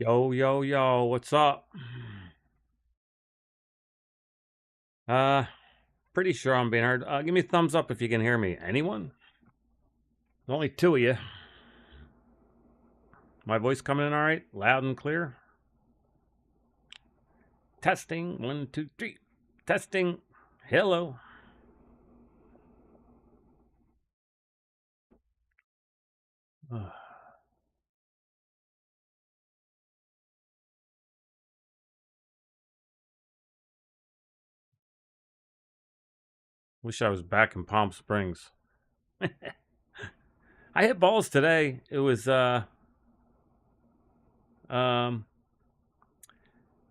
Yo, yo, yo, what's up? Uh, Pretty sure I'm being heard. Give me a thumbs up if you can hear me. Anyone? Only two of you. My voice coming in all right? Loud and clear? Testing. One, two, three. Testing. Hello. Wish I was back in Palm Springs. I hit balls today. It was, um,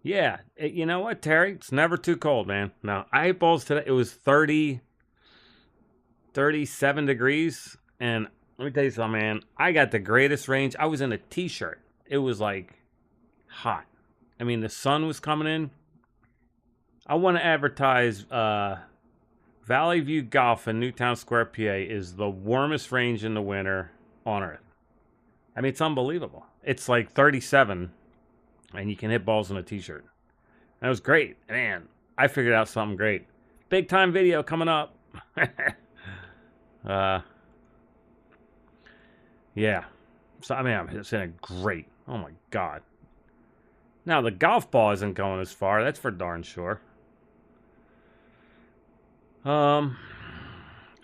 yeah. You know what, Terry? It's never too cold, man. No, I hit balls today. It was 37 degrees. And let me tell you something, man. I got the greatest range. I was in a t shirt. It was like hot. I mean, the sun was coming in. I want to advertise Valley View Golf in Newtown Square, PA is the warmest range in the winter on earth. I mean, it's unbelievable. It's like 37, and you can hit balls in a t shirt. That was great. Man, I figured out something great. Big time video coming up. uh, Yeah. So I mean, I'm hitting it great. Oh my god. Now the golf ball isn't going as far. That's for darn sure. Um,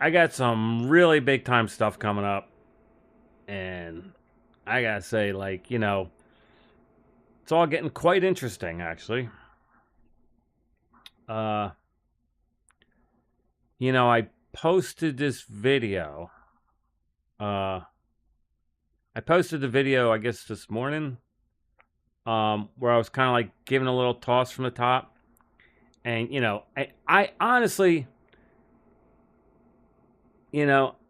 I got some really big time stuff coming up, and I gotta say, like, it's all getting quite interesting, actually. Uh, I posted this video. Uh, I posted the video, I guess, this morning. Where I was kind of like giving a little toss from the top. And, I honestly,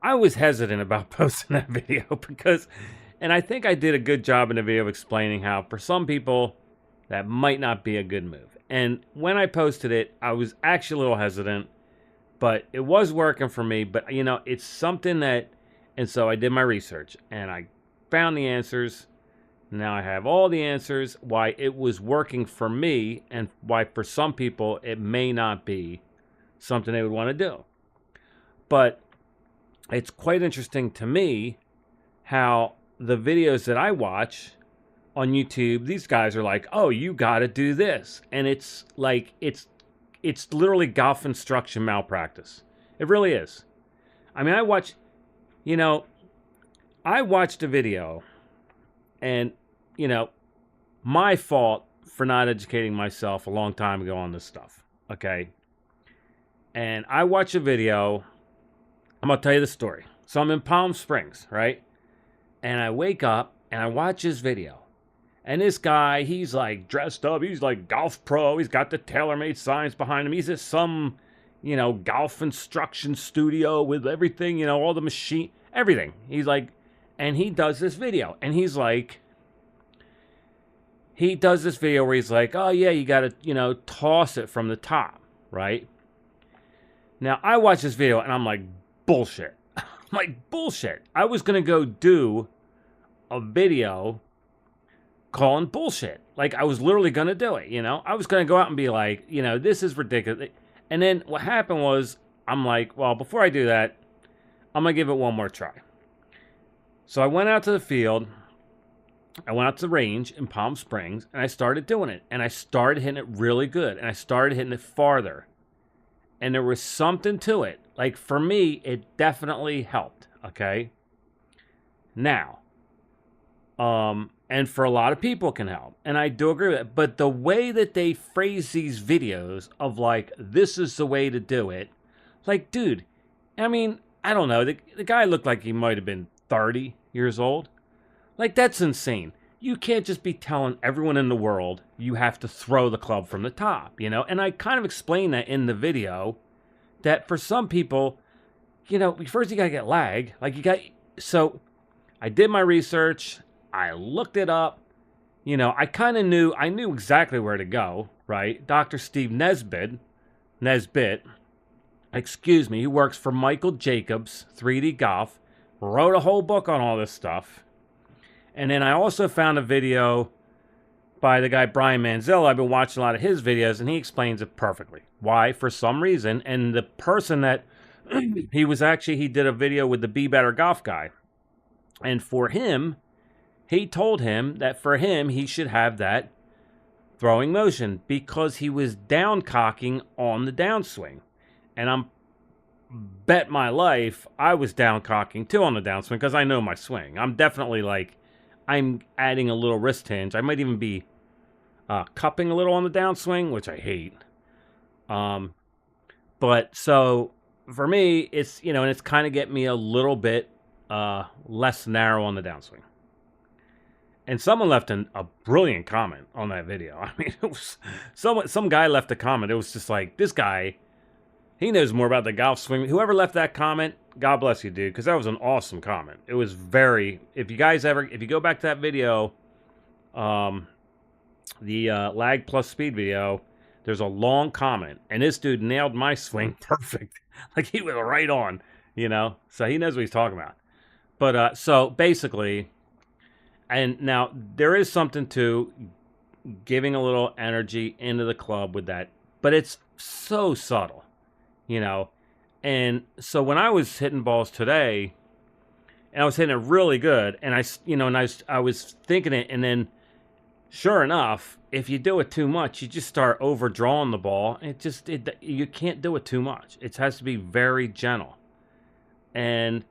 I was hesitant about posting that video because, and I think I did a good job in the video of explaining how for some people that might not be a good move. And when I posted it, I was actually a little hesitant, but it was working for me. But, it's something that, and so I did my research and I found the answers. Now I have all the answers why it was working for me and why for some people it may not be something they would want to do. But it's quite interesting to me how the videos that I watch on YouTube, these guys are like, "Oh, you got to do this." And it's like it's literally golf instruction malpractice. It really is. I mean, I watched a video and, my fault for not educating myself a long time ago on this stuff. Okay. And I watched a video. I'm going to tell you the story. So I'm in Palm Springs, right? And I wake up and I watch his video. And this guy, he's like dressed up. He's like golf pro. He's got the TaylorMade signs behind him. He's at some, golf instruction studio with everything, all the machine, everything. He's like, and he does this video. And he's like, he does this video where he's like, "Oh yeah, you gotta, toss it from the top, right?" Now I watch this video and I'm like, bullshit. I'm like, bullshit. I was gonna go do a video calling bullshit. Like I was literally gonna do it, I was gonna go out and be like, this is ridiculous. And then what happened was, I'm like, well, before I do that, I'm gonna give it one more try. So I went out to the field. I went out to the range in Palm Springs and I started doing it. And I started hitting it really good. And I started hitting it farther. And there was something to it. Like for me, it definitely helped. Okay. Now, and for a lot of people it can help. And I do agree with it. But the way that they phrase these videos of like, this is the way to do it. Like, dude, I mean, I don't know. The guy looked like he might have been 30 years old. Like, that's insane. You can't just be telling everyone in the world you have to throw the club from the top, And I kind of explained that in the video that for some people, first you got to get lag. So I did my research. I looked it up. I knew exactly where to go, right? Dr. Steve Nesbitt, who works for Michael Jacobs, 3D Golf, wrote a whole book on all this stuff. And then I also found a video by the guy Brian Manzilla. I've been watching a lot of his videos, and he explains it perfectly. Why? For some reason, and the person that he did a video with the Be Better Golf guy, and for him, he told him that for him, he should have that throwing motion because he was down cocking on the downswing. And I'm bet my life I was down cocking too on the downswing because I know my swing. I'm definitely like, I'm adding a little wrist hinge. I might even be cupping a little on the downswing, which I hate. But so for me, it's, and it's kind of getting me a little bit less narrow on the downswing. And someone left a brilliant comment on that video. I mean, it was some guy left a comment. It was just like, this guy, he knows more about the golf swing. Whoever left that comment, God bless you, dude, because that was an awesome comment. It was very, if you go back to that video, the lag plus speed video, there's a long comment, and this dude nailed my swing perfect. Like, he was right on, so he knows what he's talking about. But so basically, and now there is something to giving a little energy into the club with that, but it's so subtle, and so when I was hitting balls today, and I was hitting it really good, and I was thinking it, and then sure enough, if you do it too much, you just start overdrawing the ball. You can't do it too much. It has to be very gentle. And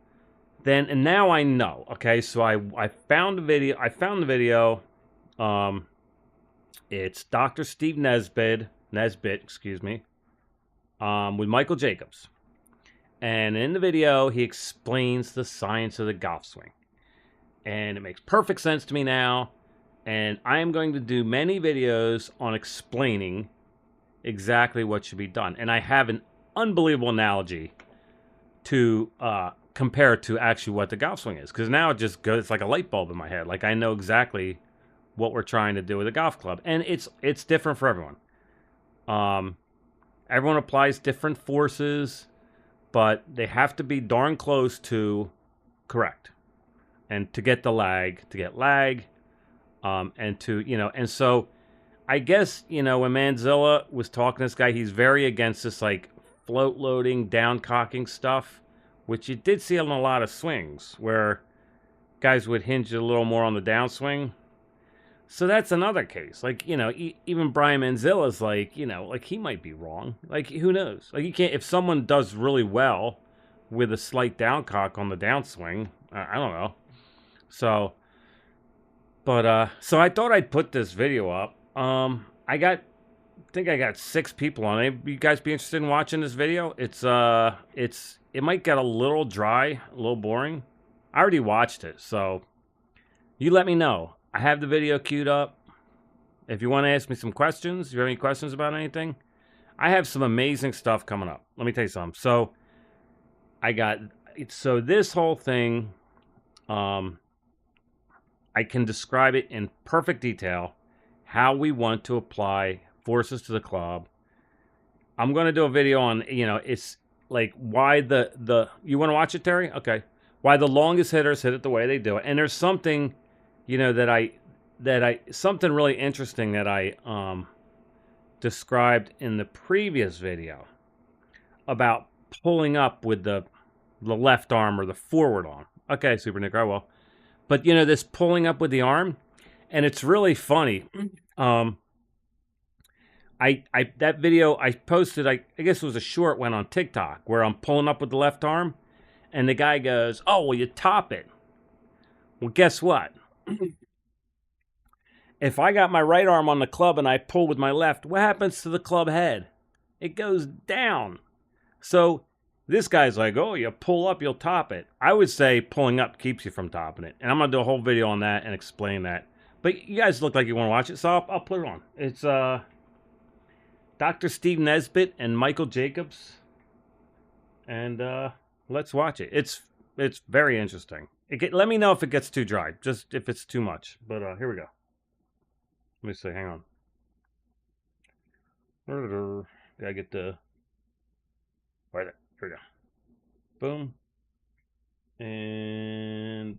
now I know. Okay, so I found the video. It's Dr. Steve Nesbitt, excuse me, with Michael Jacobs. And in the video, he explains the science of the golf swing. And it makes perfect sense to me now. And I am going to do many videos on explaining exactly what should be done. And I have an unbelievable analogy to compare to actually what the golf swing is. Because now it's like a light bulb in my head. Like, I know exactly what we're trying to do with a golf club. And it's different for everyone. Everyone applies different forces, but they have to be darn close to correct. And to get lag, and and so I guess, when Manzilla was talking to this guy, he's very against this, like, float loading, down cocking stuff, which you did see on a lot of swings where guys would hinge a little more on the downswing. So that's another case. Like, even Brian Manzilla's like, like, he might be wrong. Like, who knows? Like, you can't, if someone does really well with a slight down cock on the downswing, I don't know. So, but, so I thought I'd put this video up. I think I got 6 people on it. You guys be interested in watching this video? It might get a little dry, a little boring. I already watched it, so you let me know. I have the video queued up. If you want to ask me some questions, if you have any questions about anything, I have some amazing stuff coming up. Let me tell you something. So this whole thing, I can describe it in perfect detail, how we want to apply forces to the club. I'm going to do a video on, it's like why you want to watch it, Terry? Okay. Why the longest hitters hit it the way they do it. And there's something, something really interesting that I described in the previous video about pulling up with the left arm or the forward arm. Okay, Super Nick, I will. But, this pulling up with the arm, and it's really funny. That video I posted, I guess it was a short one on TikTok, where I'm pulling up with the left arm, and the guy goes, "Oh, well, you top it." Well, guess what? If I got my right arm on the club and I pull with my left, what happens to the club head? It goes down. So this guy's like, "Oh, you pull up, you'll top it." I would say pulling up keeps you from topping it. And I'm going to do a whole video on that and explain that. But you guys look like you want to watch it, so I'll put it on. It's Dr. Steve Nesbitt and Michael Jacobs. And let's watch it. It's very interesting. Let me know if it gets too dry, just if it's too much. But here we go. Let me see, hang on. Gotta get the... Right there. Here we go. Boom. And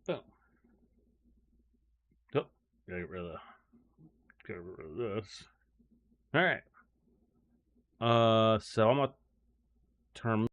boom. Oh, gotta get rid of get rid of this. All right. So I'm gonna turn.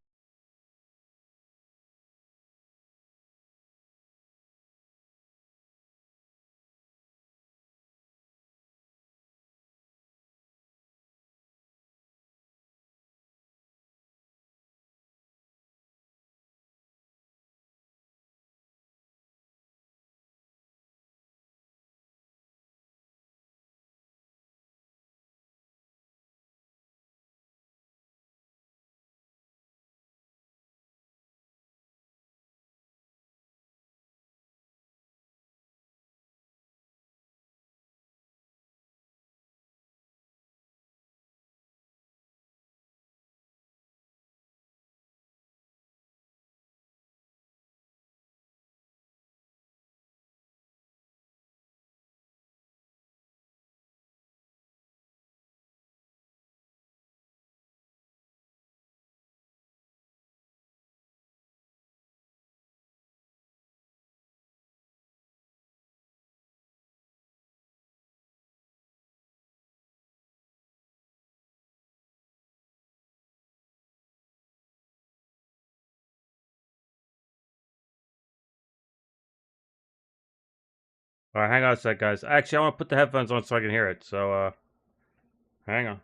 All right, hang on a sec, guys. Actually, I want to put the headphones on so I can hear it. So, hang on.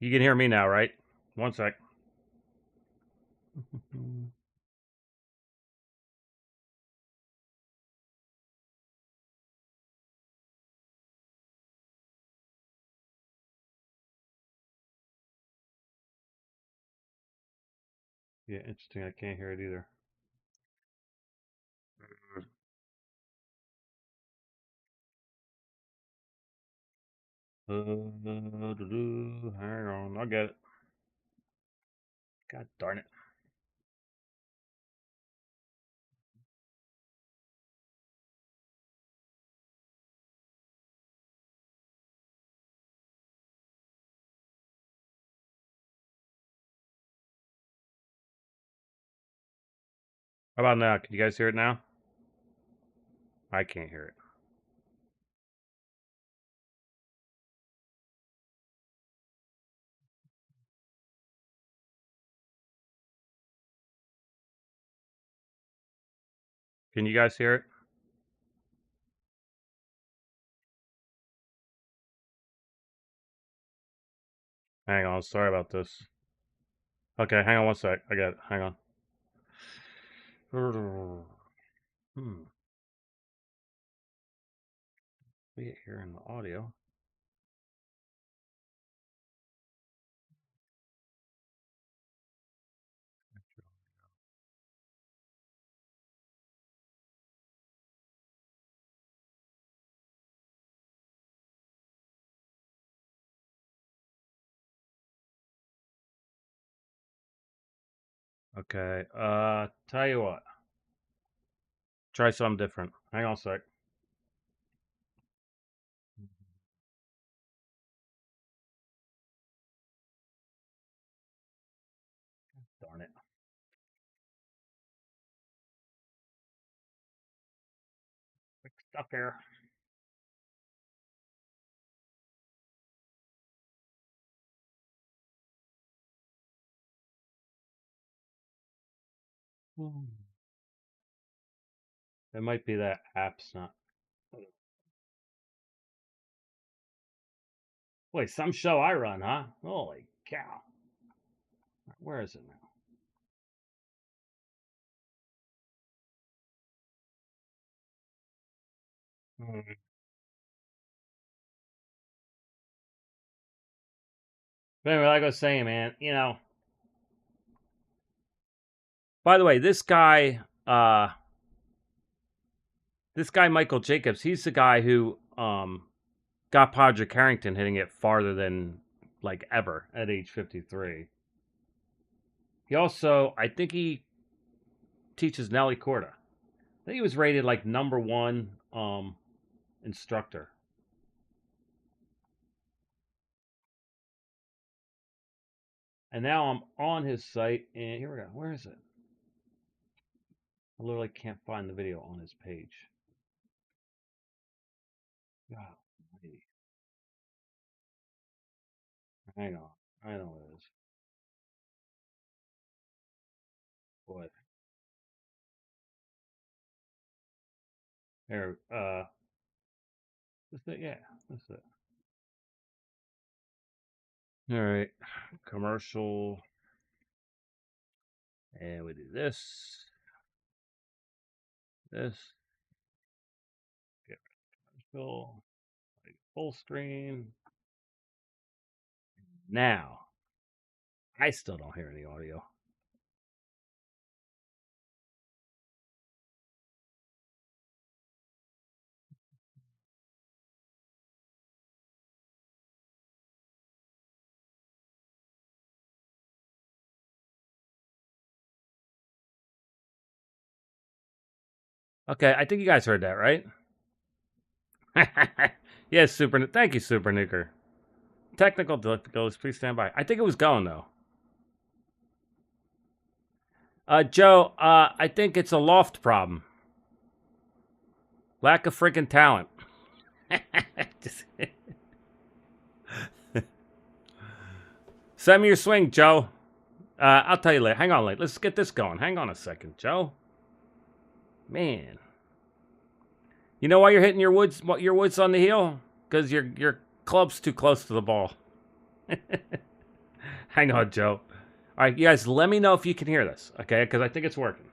You can hear me now, right? One sec. Yeah, interesting. I can't hear it either. Hang on, I'll get it. God darn it. How about now? Can you guys hear it now? I can't hear it. Can you guys hear it? Hang on, sorry about this. Okay, hang on one sec. I got it. Hang on. Hmm. We get here in the audio. Okay. Tell you what. Try something different. Hang on a sec. Darn it. Quick stuff here. It might be that app's not. Wait, some show I run, huh? Holy cow. Where is it now? Hmm. But anyway, like I was saying, man, by the way, this guy Michael Jacobs, he's the guy who got Podrick Harrington hitting it farther than like ever at age 53. He also, I think he teaches Nelly Corda. I think he was rated like number one instructor. And now I'm on his site, and here we go. Where is it? I literally can't find the video on his page. Oh, hang on. I know what it is. What? Here, that's it, yeah, that's it. All right, commercial, and we do this, get commercial, like full screen. Now, I still don't hear any audio. Okay, I think you guys heard that, right? Yes, Super. Thank you, Super Nuker. Technical difficulties. Please stand by. I think it was going though. Joe, I think it's a loft problem. Lack of freaking talent. Send me your swing, Joe. I'll tell you later. Hang on, let's get this going. Hang on a second, Joe. Man, you know why you're hitting your woods on the heel? Because your club's too close to the ball. Hang on, Joe. All right, you guys, let me know if you can hear this, okay? Because I think it's working.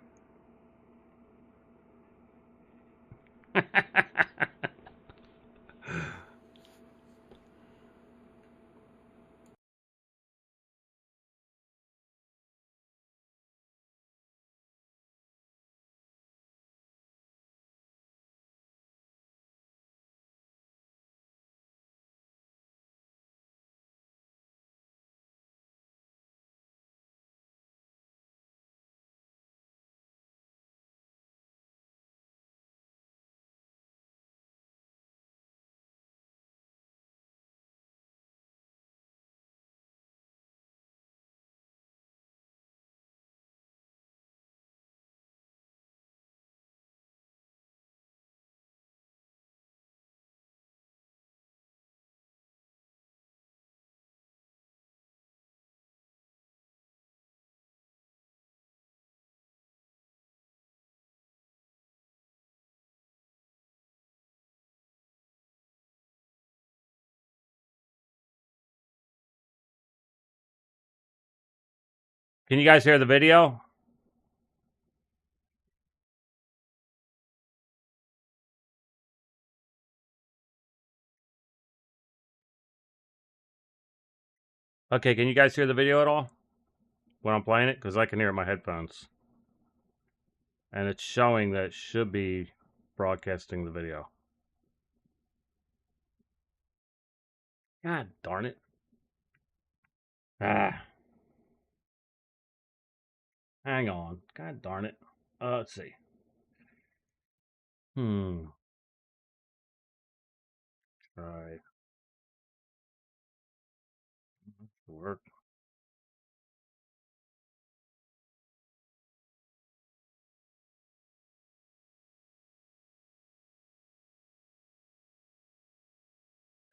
Can you guys hear the video? Okay, can you guys hear the video at all when I'm playing it? Because I can hear it in my headphones. And it's showing that it should be broadcasting the video. God darn it. Ah. Hang on. God darn it. Let's see. Try. Work.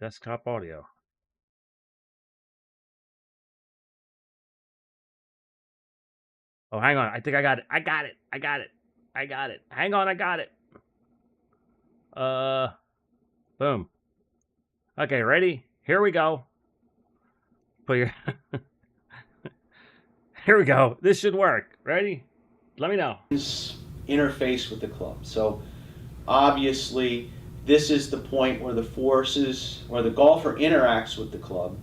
Desktop audio. Oh, hang on. I think I got it. I got it. Hang on, I got it. Boom. Okay, ready? Here we go. Put your Here we go. This should work. Ready? Let me know. Interface with the club. So obviously this is the point where the forces or the golfer interacts with the club.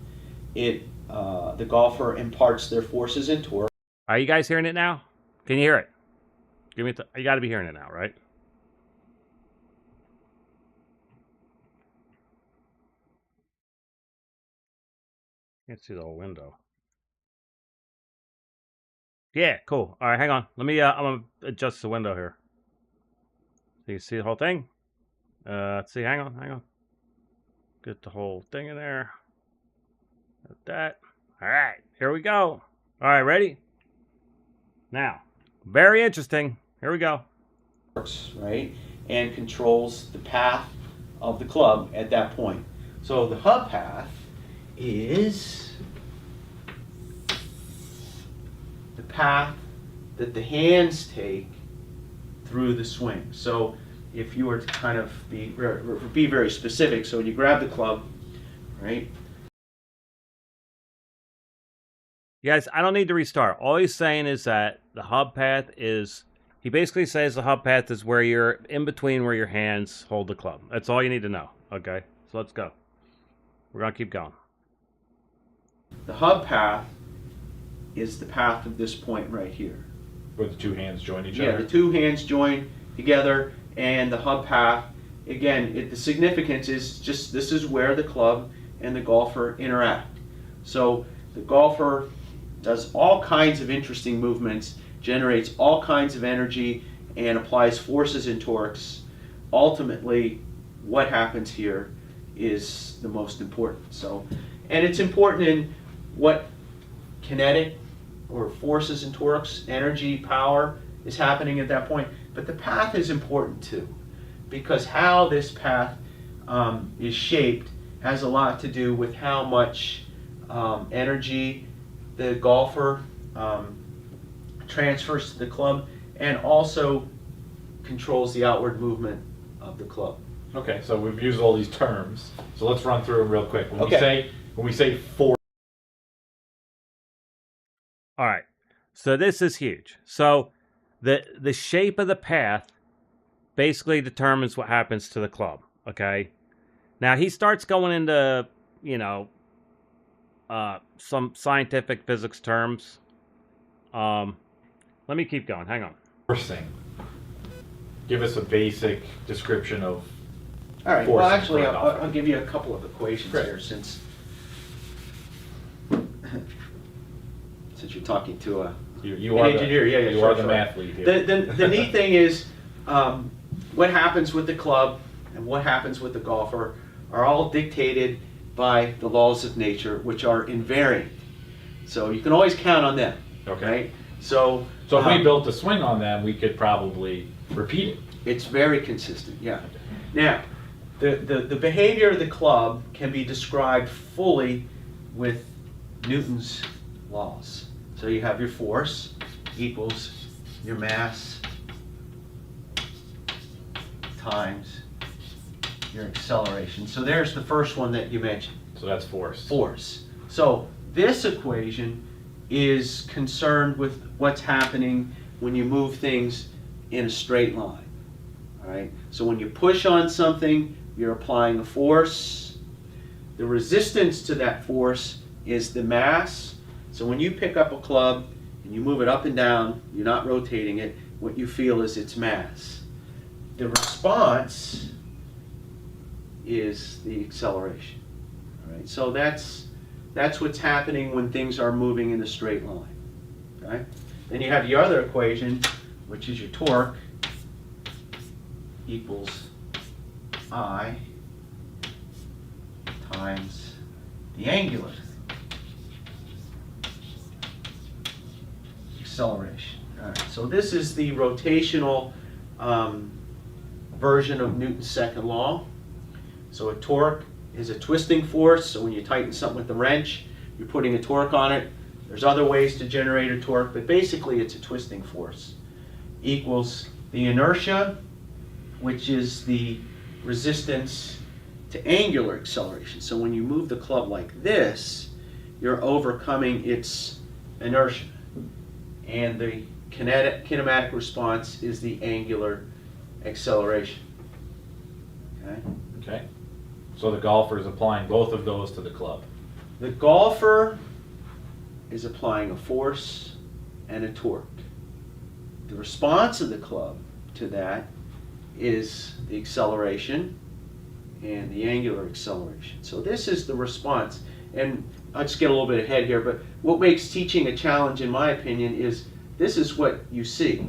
The golfer imparts their forces and torque. Are you guys hearing it now? Can you hear it? Give me. You got to be hearing it now, right? Can't see the whole window. Yeah, cool. All right, hang on. Let me. I'm gonna adjust the window here. So you see the whole thing. Let's see. Hang on. Get the whole thing in there. Like that. All right, here we go. All right, ready? Now, very interesting. Here we go. Right, and controls the path of the club at that point. So the hub path is the path that the hands take through the swing. So if you were to kind of be very specific, so when you grab the club, right? Guys, I don't need to restart. All he's saying is that the hub path is, he basically says the hub path is where you're in between where your hands hold the club. That's all you need to know. Okay, so let's go. We're going to keep going. The hub path is the path of this point right here. Where the two hands join each Yeah, other? the two hands join together, and the hub path, again, the significance is just this is where the club and the golfer interact. So the golfer does all kinds of interesting movements, generates all kinds of energy, and applies forces and torques. Ultimately, what happens here is the most important. So, and it's important in what kinetic or forces and torques, energy, power is happening at that point. But the path is important too, because how this path is shaped has a lot to do with how much energy the golfer transfers to the club, and also controls the outward movement of the club. Okay, so we've used all these terms. So let's run through them real quick. Okay. When we say force, All right, so this is huge. So the shape of the path basically determines what happens to the club, okay? Now he starts going into, some scientific physics terms. Let me keep going, hang on. forcing. Give us a basic description of. All right, well Forces actually for a golfer. I'll give you a couple of equations Great. here since you're talking to a You an are engineer. Yeah, You sure, are the sure. math lead here. The neat thing is what happens with the club and what happens with the golfer are all dictated by the laws of nature, which are invariant. So you can always count on them. Okay. Right? So So if we built a swing on them, we could probably repeat it. it's very consistent. Yeah. Now, the behavior of the club can be described fully with Newton's laws. So you have your force equals your mass times your acceleration. So there's the first one that you mentioned, So that's force. force. So this equation is concerned with what's happening when you move things in a straight line. All right? So when you push on something, you're applying a force. The resistance to that force is the mass. So when you pick up a club and you move it up and down, you're not rotating it, what you feel is its mass. The response is the acceleration. All right? So that's what's happening when things are moving in a straight line. Okay? Then you have the other equation, which is your torque, equals I times the angular acceleration. All right, so this is the rotational version of Newton's second law. So a torque is a twisting force, so when you tighten something with the wrench, you're putting a torque on it. There's other ways to generate a torque, but basically it's a twisting force, equals the inertia, which is the resistance to angular acceleration. So when you move the club like this, you're overcoming its inertia. And the kinematic response is the angular acceleration. Okay? Okay. So the golfer is applying both of those to the club. The golfer is applying a force and a torque. The response of the club to that is the acceleration and the angular acceleration. So this is the response. And I'll just get a little bit ahead here, but what makes teaching a challenge, in my opinion, is this is what you see.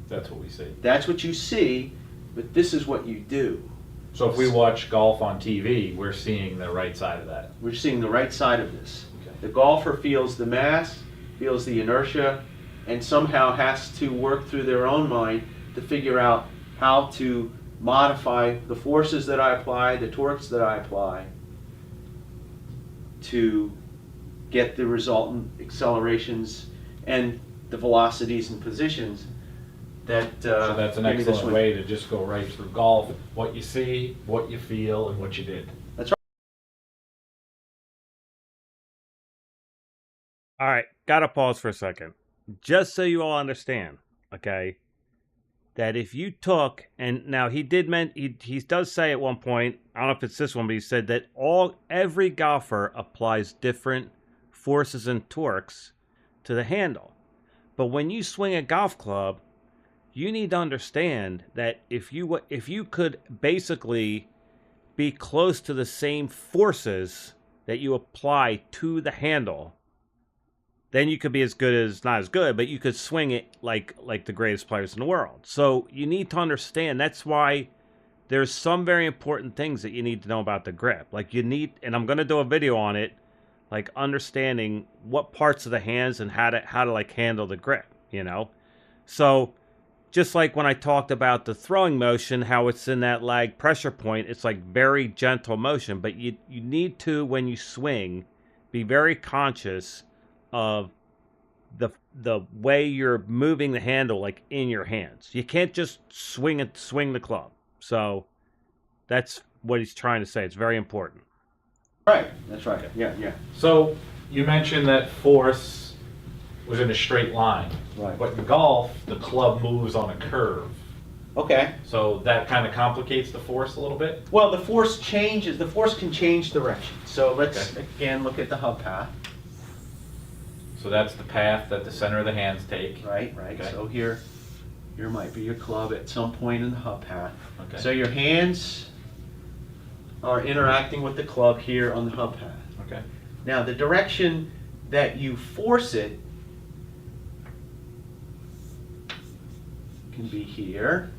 That's what we see. That's what you see, but this is what you do. So if we watch golf on TV, we're seeing the right side of that. We're seeing the right side of this. Okay. The golfer feels the mass, feels the inertia, and somehow has to work through their own mind to figure out how to modify the forces that I apply, the torques that I apply, to get the resultant accelerations and the velocities and positions that So that's an give me the excellent swing. way to just go right through golf, what you see, what you feel, and what you did. All right, gotta pause for a second. Just so you all understand, okay, that if you took, and now he did he does say at one point, I don't know if it's this one, but he said that every golfer applies different forces and torques to the handle. But when you swing a golf club, you need to understand that if you could basically be close to the same forces that you apply to the handle, then you could be as good as, not as good, but you could swing it like the greatest players in the world. So you need to understand, that's why there's some very important things that you need to know about the grip. Like you need, and I'm going to do a video on it, like understanding what parts of the hands and how to like handle the grip, you know? So just like when I talked about the throwing motion, how it's in that lag pressure point, it's like very gentle motion, but you need to, when you swing, be very conscious of the way you're moving the handle, like in your hands. You can't just swing the club. So that's what he's trying to say. It's very important. Right, that's right. Yeah. So you mentioned that force was in a straight line. Right. But in golf, the club moves on a curve. Okay. So that kind of complicates the force a little bit? Well, the force changes. The force can change direction. So let's Okay. again look at the hub path. So that's the path that the center of the hands take. Right. Okay. So here might be your club at some point in the hub path. Okay. So your hands are interacting with the club here on the hub path. Okay. Now the direction that you force it can be here,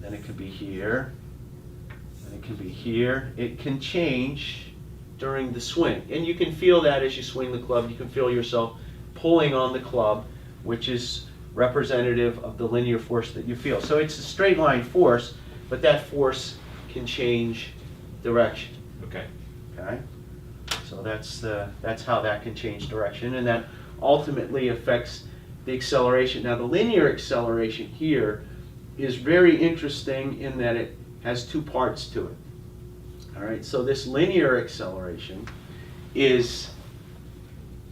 then it can be here, then it can be here. It can change during the swing, and you can feel that as you swing the club. You can feel yourself pulling on the club, which is representative of the linear force that you feel. So it's a straight line force, but that force can change direction. Okay. Okay, so that's how that can change direction, and that ultimately affects the acceleration. Now the linear acceleration here is very interesting in that it has two parts to it. All right, so this linear acceleration is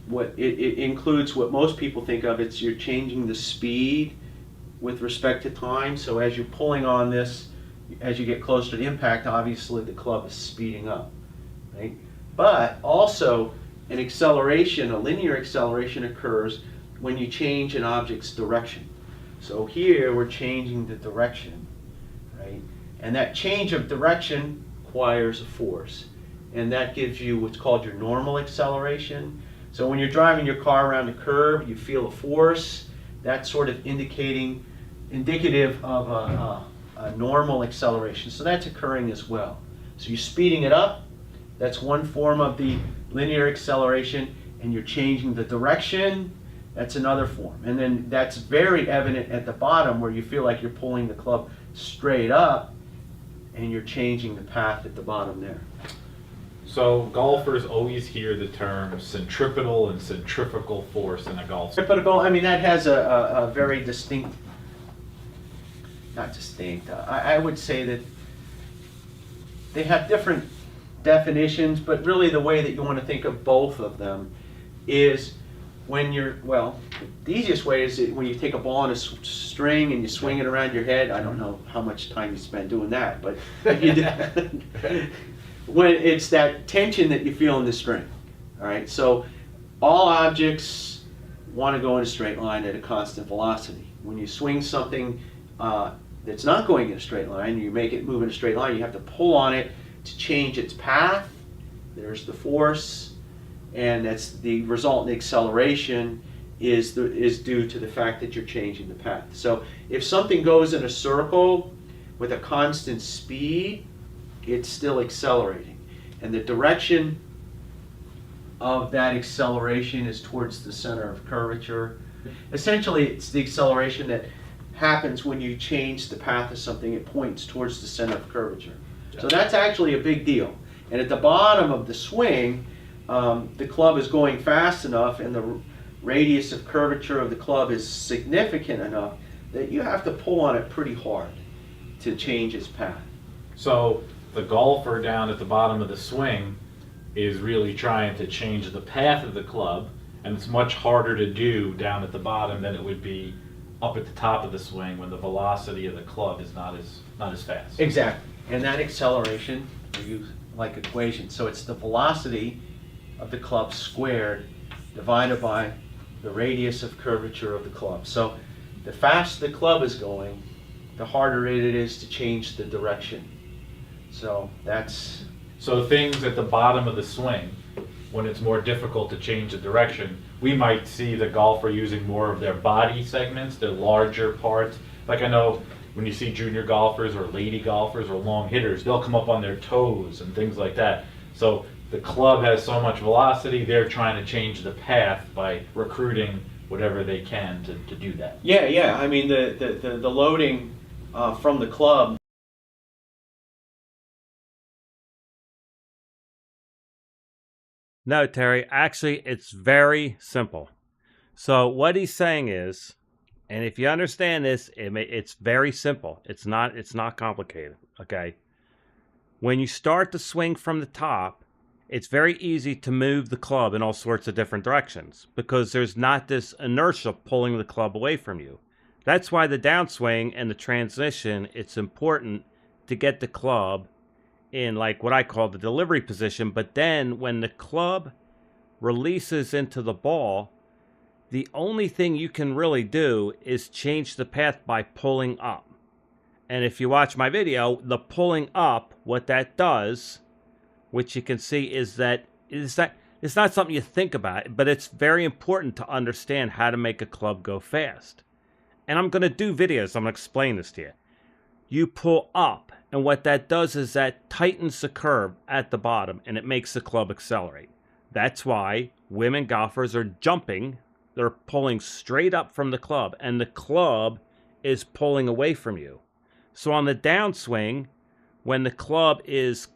what it includes what most people think of. It's you're changing the speed with respect to time. So as you're pulling on this, as you get closer to impact, obviously the club is speeding up, right? But also an acceleration, a linear acceleration occurs when you change an object's direction. So here we're changing the direction, right? And that change of direction requires a force, and that gives you what's called your normal acceleration. So when you're driving your car around a curve, you feel a force. That's sort of indicative of a normal acceleration. So that's occurring as well. So you're speeding it up. That's one form of the linear acceleration, and you're changing the direction. That's another form. And then that's very evident at the bottom where you feel like you're pulling the club straight up and you're changing the path at the bottom there. So golfers always hear the term centripetal and centrifugal force in a golf swing. Centripetal, I mean, that has a very distinct, not distinct, I would say that they have different definitions, but really the way that you want to think of both of them is when you're, well, the easiest way is when you take a ball on a string and you swing it around your head. I don't know how much time you spend doing that, but you do, when it's that tension that you feel in the string. All right, so all objects want to go in a straight line at a constant velocity. When you swing something that's not going in a straight line, you make it move in a straight line, you have to pull on it to change its path. There's the force. And that's the resultant acceleration is due to the fact that you're changing the path. So if something goes in a circle with a constant speed, it's still accelerating. And the direction of that acceleration is towards the center of curvature. Essentially, it's the acceleration that happens when you change the path of something. It points towards the center of curvature. So that's actually a big deal. And at the bottom of the swing, the club is going fast enough and the radius of curvature of the club is significant enough that you have to pull on it pretty hard to change its path. So the golfer down at the bottom of the swing is really trying to change the path of the club, and it's much harder to do down at the bottom than it would be up at the top of the swing when the velocity of the club is not as fast. Exactly. And that acceleration, we use like equation. So it's the velocity of the club squared divided by the radius of curvature of the club. So the faster the club is going, the harder it is to change the direction. So that's... So things at the bottom of the swing, when it's more difficult to change the direction, we might see the golfer using more of their body segments, their larger parts. Like I know when you see junior golfers or lady golfers or long hitters, they'll come up on their toes and things like that. So the club has so much velocity, they're trying to change the path by recruiting whatever they can to do that. Yeah. I mean, the loading from the club. No, Terry, actually, it's very simple. So what he's saying is, and if you understand this, it's very simple. It's not complicated, okay? When you start to swing from the top, it's very easy to move the club in all sorts of different directions because there's not this inertia pulling the club away from you. That's why the downswing and the transition, it's important to get the club in like what I call the delivery position, but then when the club releases into the ball, the only thing you can really do is change the path by pulling up. And if you watch my video, the pulling up, what that does, which you can see is that it's not something you think about, but it's very important to understand how to make a club go fast. And I'm going to do videos, I'm going to explain this to you. You pull up, and what that does is that tightens the curve at the bottom, and it makes the club accelerate. That's why women golfers are jumping. They're pulling straight up from the club, and the club is pulling away from you. So on the downswing, when the club is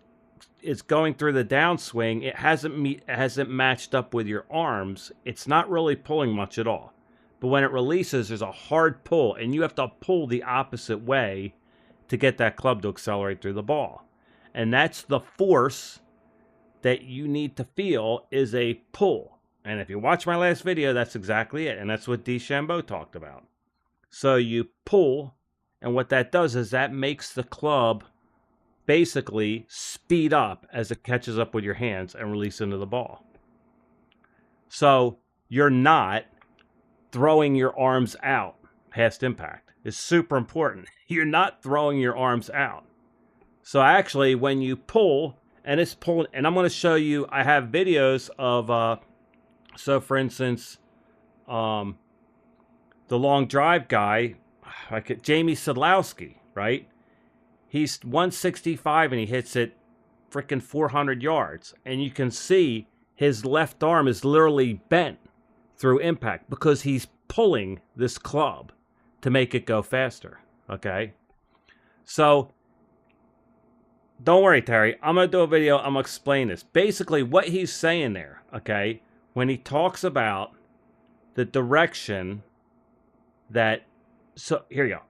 going through the downswing, it hasn't matched up with your arms. It's not really pulling much at all. But when it releases, there's a hard pull, and you have to pull the opposite way to get that club to accelerate through the ball. And that's the force that you need to feel is a pull. And if you watch my last video, that's exactly it. And that's what DeChambeau talked about. So you pull, and what that does is that makes the club basically speed up as it catches up with your hands and release into the ball. So you're not throwing your arms out past impact. It's super important. You're not throwing your arms out. So actually, when you pull, and it's pulling, and I'm going to show you, I have videos of, so for instance, the long drive guy, Jamie Sadlowski, right? He's 165 and he hits it freaking 400 yards. And you can see his left arm is literally bent through impact because he's pulling this club to make it go faster, okay? So, don't worry, Terry. I'm going to do a video. I'm going to explain this. Basically, what he's saying there, okay, when he talks about the direction that... So, here you go.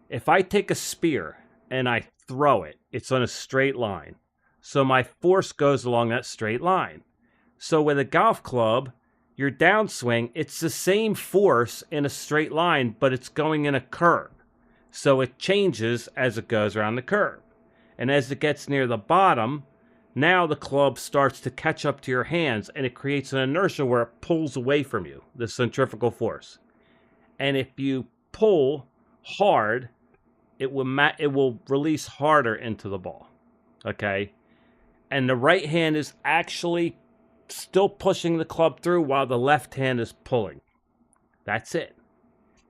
If I take a spear and I throw it, it's on a straight line. So, my force goes along that straight line. So, with a golf club, your downswing, it's the same force in a straight line, but it's going in a curve. So it changes as it goes around the curve. And as it gets near the bottom, now the club starts to catch up to your hands, and it creates an inertia where it pulls away from you, the centrifugal force. And if you pull hard, it will release harder into the ball, okay? And the right hand is actually still pushing the club through while the left hand is pulling. That's it.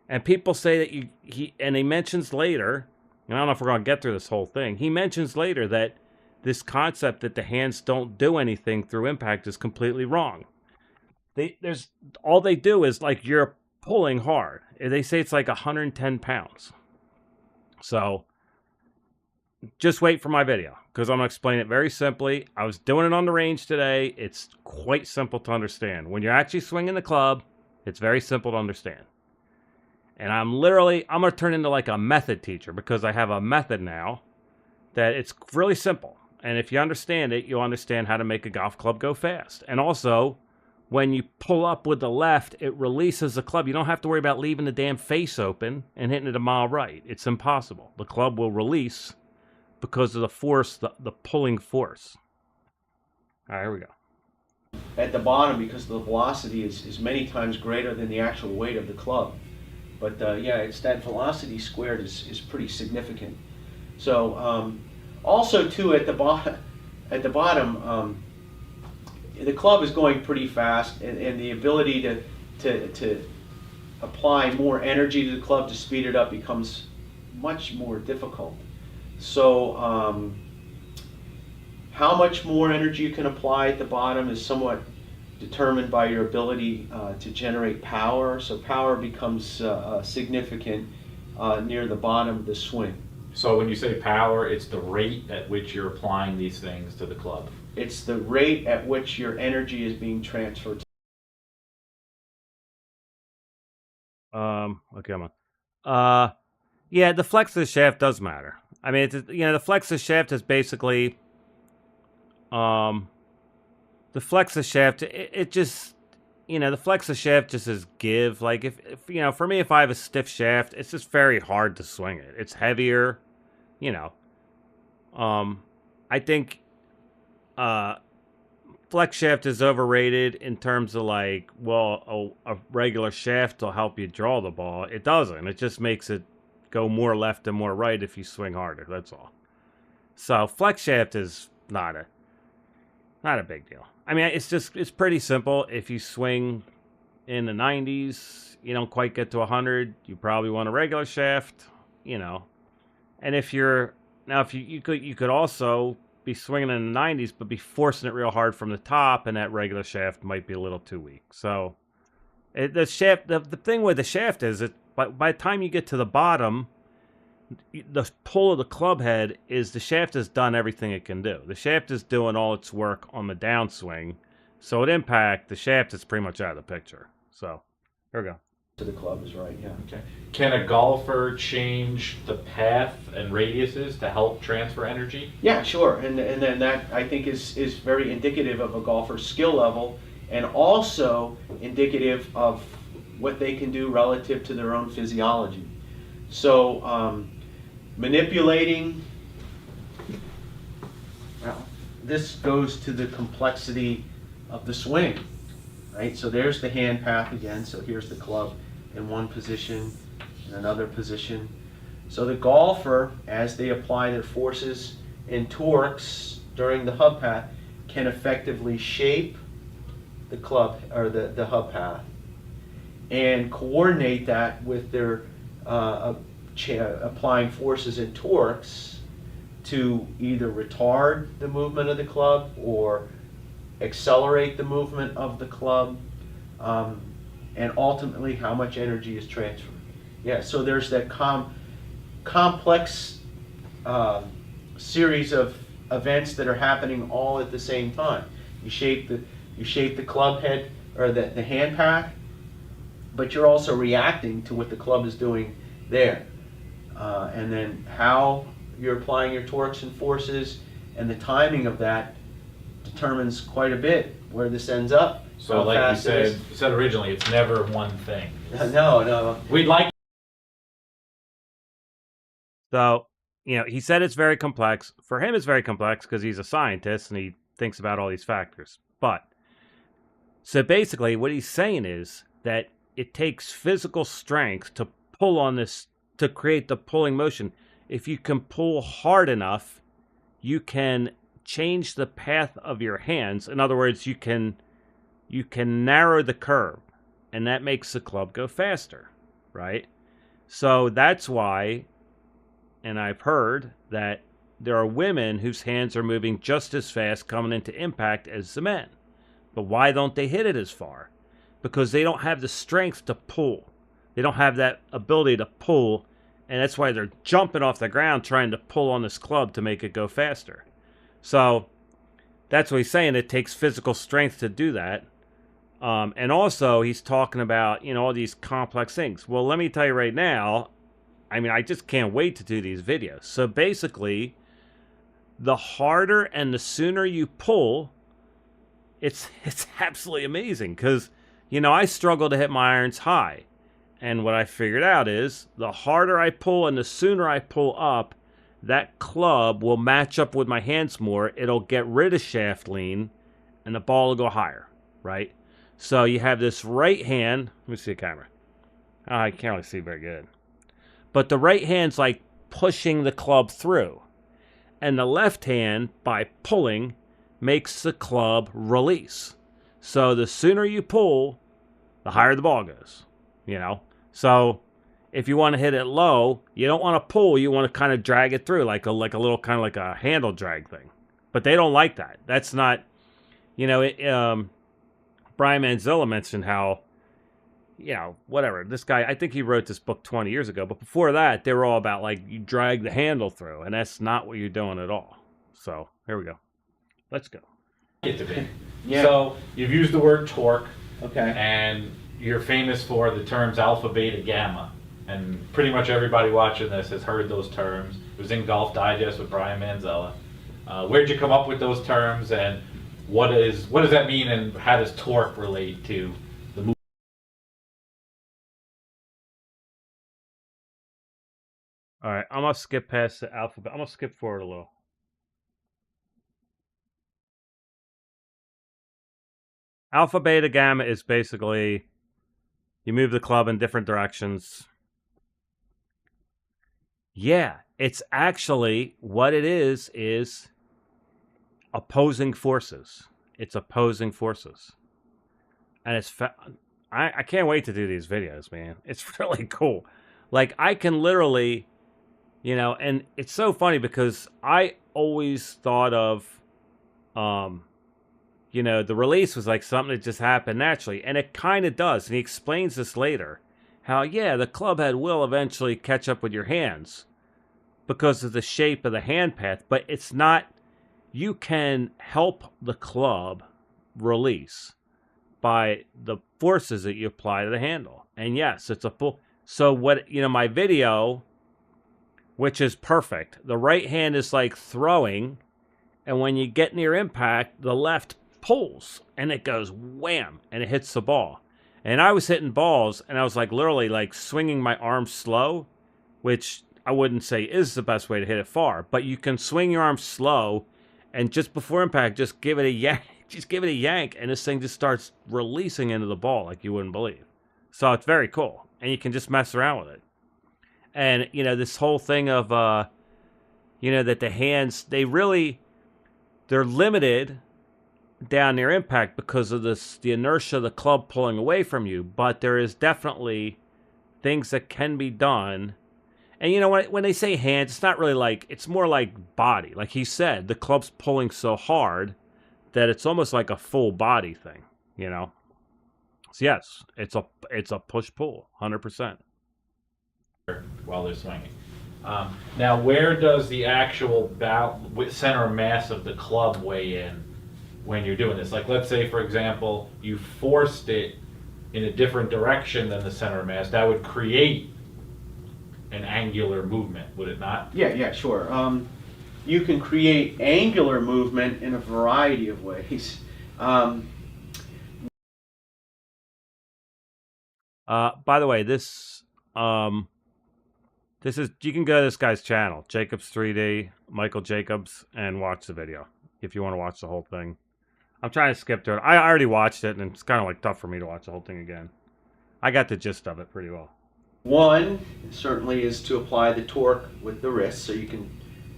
And people say that he mentions later, and I don't know if we're going to get through this whole thing, he mentions later that this concept that the hands don't do anything through impact is completely wrong. All they do is like you're pulling hard. They say it's like 110 pounds. So just wait for my video because I'm going to explain it very simply. I was doing it on the range today. It's quite simple to understand. When you're actually swinging the club, it's very simple to understand. And I'm going to turn into like a method teacher because I have a method now that it's really simple. And if you understand it, you'll understand how to make a golf club go fast. And also, when you pull up with the left, it releases the club. You don't have to worry about leaving the damn face open and hitting it a mile right. It's impossible. The club will release because of the force, the pulling force. All right, here we go. At the bottom, because the velocity is many times greater than the actual weight of the club. But yeah, it's that velocity squared is pretty significant. So also too at the bottom, the club is going pretty fast, and the ability to apply more energy to the club to speed it up becomes much more difficult. So how much more energy you can apply at the bottom is somewhat determined by your ability to generate power. So power becomes significant near the bottom of the swing. So when you say power, it's the rate at which you're applying these things to the club. It's the rate at which your energy is being transferred. Okay, I'm on. Yeah, the flex of the shaft does matter. I mean, the flex of the shaft is basically, the flex of the shaft, it just, the flex of the shaft just is give. Like, if for me, if I have a stiff shaft, it's just very hard to swing it. It's heavier, I think, flex shaft is overrated in terms of like, well, a regular shaft will help you draw the ball. It doesn't. It just makes it go more left and more right if you swing harder. That's all. So flex shaft is not a big deal. I mean, it's pretty simple. If you swing in the 90s, you don't quite get to 100, you probably want a regular shaft, And if you could also be swinging in the 90s, but be forcing it real hard from the top, and that regular shaft might be a little too weak. So the thing with the shaft is by the time you get to the bottom, the pull of the club head is the shaft has done everything it can do. The shaft is doing all its work on the downswing. So at impact, the shaft is pretty much out of the picture. So here we go. To the club is right, yeah. Okay. Can a golfer change the path and radiuses to help transfer energy? Yeah, sure. And then that, I think, is very indicative of a golfer's skill level, and also indicative of what they can do relative to their own physiology. So manipulating, well, this goes to the complexity of the swing, right? So there's the hand path again. So here's the club in one position, in another position. So the golfer, as they apply their forces and torques during the hub path, can effectively shape the club or the hub path and coordinate that with their applying forces and torques to either retard the movement of the club or accelerate the movement of the club, and ultimately how much energy is transferred. Yeah, so there's that complex series of events that are happening all at the same time. You shape the club head or the hand path, but you're also reacting to what the club is doing there. And then how you're applying your torques and forces and the timing of that determines quite a bit where this ends up. So like you said originally, it's never one thing. No. We'd like. So, he said it's very complex. For him, it's very complex because he's a scientist and he thinks about all these factors. But, so basically what he's saying is that it takes physical strength to pull on this, to create the pulling motion. If you can pull hard enough, you can change the path of your hands. In other words, you can narrow the curve, and that makes the club go faster, right? So that's why, and I've heard that there are women whose hands are moving just as fast coming into impact as the men. But why don't they hit it as far? Because they don't have the strength to pull. They don't have that ability to pull, and that's why they're jumping off the ground trying to pull on this club to make it go faster. So that's what he's saying. It takes physical strength to do that. And also, he's talking about, all these complex things. Well, let me tell you right now, I just can't wait to do these videos. So basically, the harder and the sooner you pull, it's absolutely amazing. Because, I struggle to hit my irons high. And what I figured out is, the harder I pull and the sooner I pull up, that club will match up with my hands more. It'll get rid of shaft lean, and the ball will go higher, right? So you have this right hand. Let me see the camera. Oh, I can't really see very good. But the right hand's like pushing the club through. And the left hand, by pulling, makes the club release. So the sooner you pull, the higher the ball goes. So if you want to hit it low, you don't want to pull. You want to kind of drag it through like a little kind of like a handle drag thing. But they don't like that. That's not, Brian Manzilla mentioned how, whatever. This guy, I think he wrote this book 20 years ago. But before that, they were all about like you drag the handle through. And that's not what you're doing at all. So here we go. Let's go. Get to be. Yeah. So you've used the word torque. Okay. And you're famous for the terms alpha, beta, gamma. And pretty much everybody watching this has heard those terms. It was in Golf Digest with Brian Manzella. Where'd you come up with those terms, and what does that mean, and how does torque relate to the movement? All right, I'm going to skip past the alphabet. I'm going to skip forward a little. Alpha, beta, gamma is basically you move the club in different directions. Yeah, it's actually what it is opposing forces. It's opposing forces. And it's I can't wait to do these videos, man. It's really cool. Like, I can literally, and it's so funny because I always thought of, the release was like something that just happened naturally. And it kind of does. And he explains this later. How, the club head will eventually catch up with your hands because of the shape of the hand path. But it's not, you can help the club release by the forces that you apply to the handle. And yes, it's a full. So what, my video, which is perfect, the right hand is like throwing. And when you get near impact, the left pulls and it goes wham and it hits the ball. And I was hitting balls and I was like literally like swinging my arms slow, which I wouldn't say is the best way to hit it far, but you can swing your arms slow and just before impact, just give it a yank, and this thing just starts releasing into the ball like you wouldn't believe. So it's very cool. And you can just mess around with it. And, this whole thing of, that the hands, they're limited down near impact because of the inertia of the club pulling away from you, but there is definitely things that can be done. And when they say hands, it's not really like, it's more like body. Like he said, the club's pulling so hard that it's almost like a full body thing, So yes, it's a push-pull, 100%. While they're swinging. Now, where does the actual center of mass of the club weigh in when you're doing this? Like, let's say, for example, you forced it in a different direction than the center of mass. That would create an angular movement, would it not? Yeah, sure. You can create angular movement in a variety of ways. By the way, this is, you can go to this guy's channel, Jacobs 3D, Michael Jacobs, and watch the video if you want to watch the whole thing. I'm trying to skip through it. I already watched it, and it's kind of like tough for me to watch the whole thing again. I got the gist of it pretty well. One certainly is to apply the torque with the wrist, so you can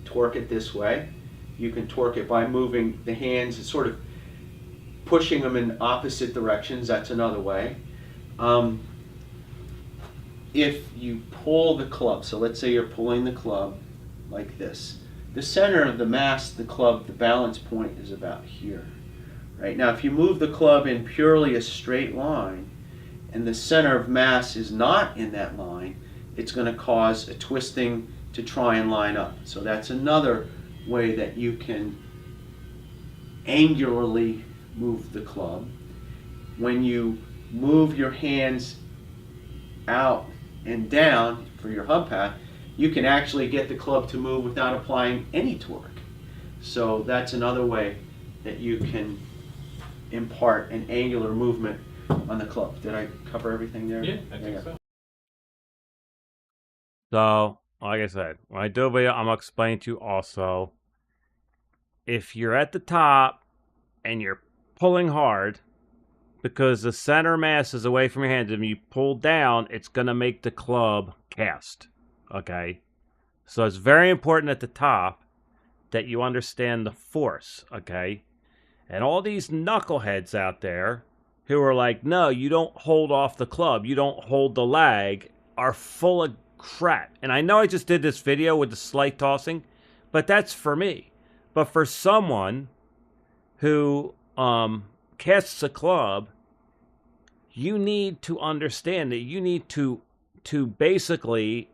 torque it this way. You can torque it by moving the hands and sort of pushing them in opposite directions. That's another way. If you pull the club, so let's say you're pulling the club like this, the center of the mass of the club, the balance point is about here. Right now, if you move the club in purely a straight line, and the center of mass is not in that line, it's going to cause a twisting to try and line up. So that's another way that you can angularly move the club. When you move your hands out and down for your hub path, you can actually get the club to move without applying any torque. So that's another way that you can impart an angular movement on the club. Did I cover everything there? Yeah, I think so. So, like I said, when I do a video, I'm going to explain to you also, if you're at the top and you're pulling hard, because the center mass is away from your hands, and you pull down, it's going to make the club cast. Okay? So it's very important at the top that you understand the force. Okay? And all these knuckleheads out there who are like, no, you don't hold off the club, you don't hold the lag, are full of crap. And I know I just did this video with the slight tossing, but that's for me. But for someone who casts a club, you need to understand that you need to basically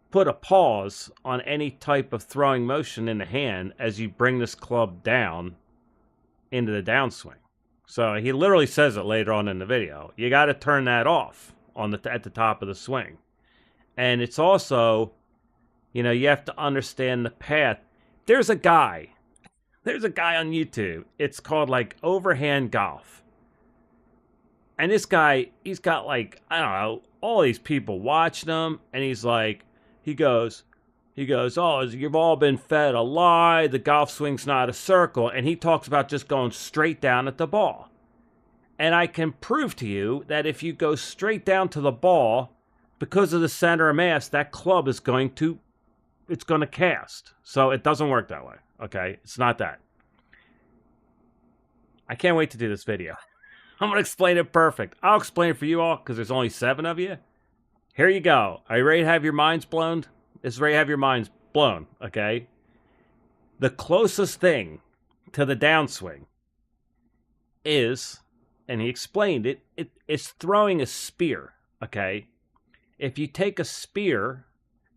put a pause on any type of throwing motion in the hand as you bring this club down into the downswing. So he literally says it later on in the video. You got to turn that off on at the top of the swing. And it's also, you know, you have to understand the path. There's a guy on YouTube. It's called like Overhand Golf. And this guy, he's got like, I don't know, all these people watching him. And he's like, he goes, oh, you've all been fed a lie. The golf swing's not a circle. And he talks about just going straight down at the ball. And I can prove to you that if you go straight down to the ball, because of the center of mass, that club is going to cast. So it doesn't work that way. Okay? It's not that. I can't wait to do this video. I'm going to explain it perfect. I'll explain it for you all because there's only 7 of you. Here you go. Are you ready to have your minds blown? It's ready to have your minds blown, okay? The closest thing to the downswing is, and he explained it, it's throwing a spear, okay? If you take a spear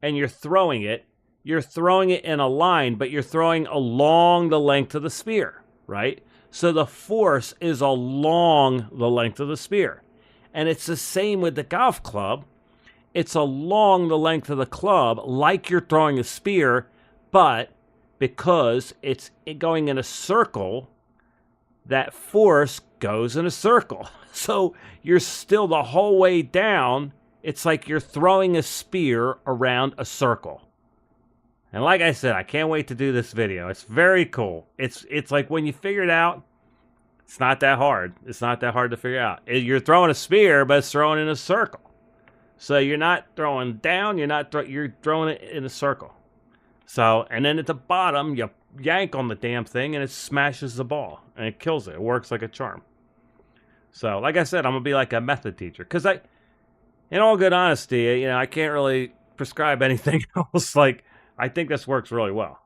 and you're throwing it in a line, but you're throwing along the length of the spear, right? So the force is along the length of the spear. And it's the same with the golf club. It's along the length of the club like you're throwing a spear, but because it's going in a circle, that force goes in a circle. So you're still the whole way down. It's like you're throwing a spear around a circle. And like I said, I can't wait to do this video. It's very cool. It's like when you figure it out, it's not that hard. It's not that hard to figure out. You're throwing a spear, but it's thrown in a circle. So you're not throwing down, you're throwing it in a circle. So, and then at the bottom, you yank on the damn thing and it smashes the ball and it kills it. It works like a charm. So, like I said, I'm going to be like a method teacher. Because in all good honesty, you know, I can't really prescribe anything else. Like, I think this works really well.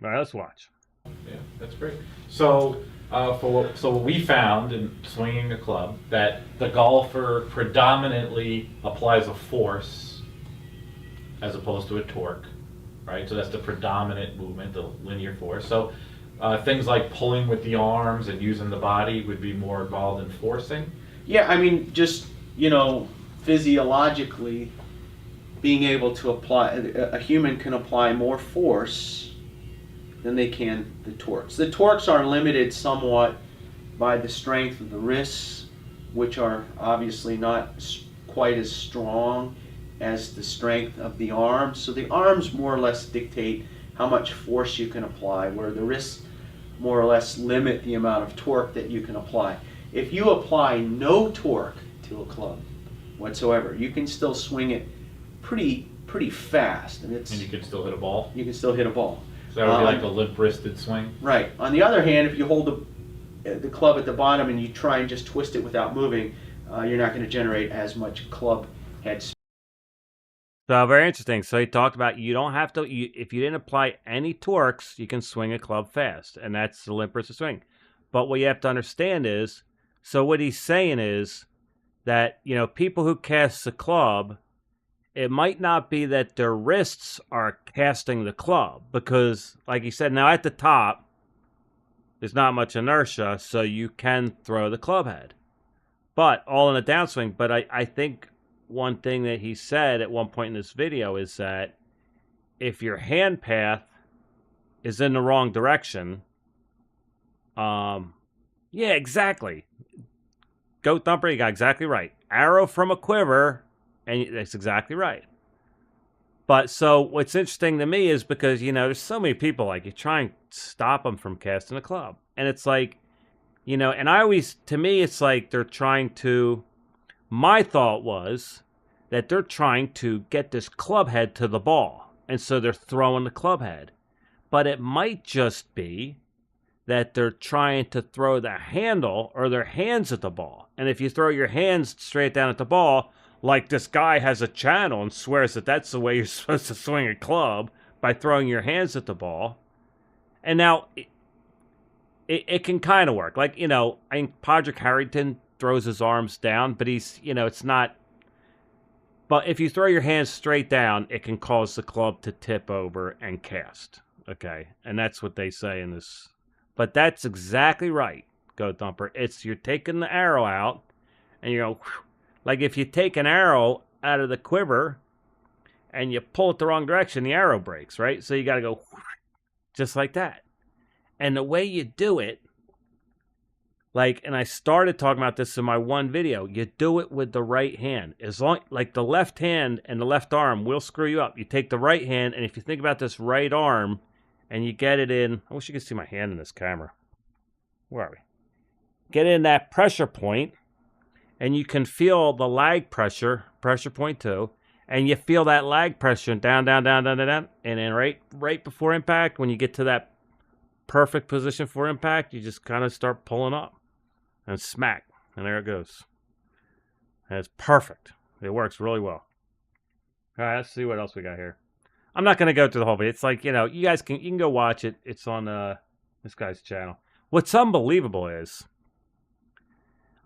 All right, let's watch. Yeah, that's great. So, what we found in swinging a club, that the golfer predominantly applies a force as opposed to a torque, right? So that's the predominant movement, the linear force. So things like pulling with the arms and using the body would be more involved in forcing. Yeah, I mean, just, you know, physiologically, being able to apply, a human can apply more force than they can the torques. The torques are limited somewhat by the strength of the wrists, which are obviously not quite as strong as the strength of the arms. So the arms more or less dictate how much force you can apply, where the wrists more or less limit the amount of torque that you can apply. If you apply no torque to a club whatsoever, you can still swing it pretty fast, and you can still hit a ball. You can still hit a ball. So that would be like a limp-wristed swing. Right. On the other hand, if you hold the club at the bottom and you try and just twist it without moving, you're not going to generate as much club head speed. So very interesting. So he talked about you don't have to, if you didn't apply any torques, you can swing a club fast, and that's the limp wristed swing. But what you have to understand is, so what he's saying is, that, people who cast the club, it might not be that their wrists are casting the club, because like you said, now at the top there's not much inertia, so you can throw the club head, but all in a downswing. But I think one thing that he said at one point in this video is that if your hand path is in the wrong direction, yeah, exactly. Goat Thumper, you got exactly right. Arrow from a quiver, and that's exactly right. But so what's interesting to me is because, there's so many people, like, you try and stop them from casting a club. And it's like, and I always, to me, it's like they're trying to, my thought was that they're trying to get this club head to the ball. And so they're throwing the club head. But it might just be that they're trying to throw the handle or their hands at the ball. And if you throw your hands straight down at the ball, like this guy has a channel and swears that that's the way you're supposed to swing a club, by throwing your hands at the ball. And now it can kind of work. Like, I think Padraig Harrington throws his arms down, but he's, it's not. But if you throw your hands straight down, it can cause the club to tip over and cast. Okay. And that's what they say in this. But that's exactly right, Goat Thumper. It's you're taking the arrow out, and you go, whew. Like if you take an arrow out of the quiver and you pull it the wrong direction, the arrow breaks, right? So you got to go whew, just like that. And the way you do it, like, and I started talking about this in my one video, you do it with the right hand. As long, like the left hand and the left arm will screw you up. You take the right hand, and if you think about this right arm, and you get it in, I wish you could see my hand in this camera. Where are we? Get in that pressure point, and you can feel the lag pressure point too, and you feel that lag pressure down, and then right before impact, when you get to that perfect position for impact, you just kind of start pulling up, and smack, and there it goes. And it's perfect. It works really well. All right, let's see what else we got here. I'm not going to go through the whole video. It's like, you guys you can go watch it. It's on this guy's channel. What's unbelievable is,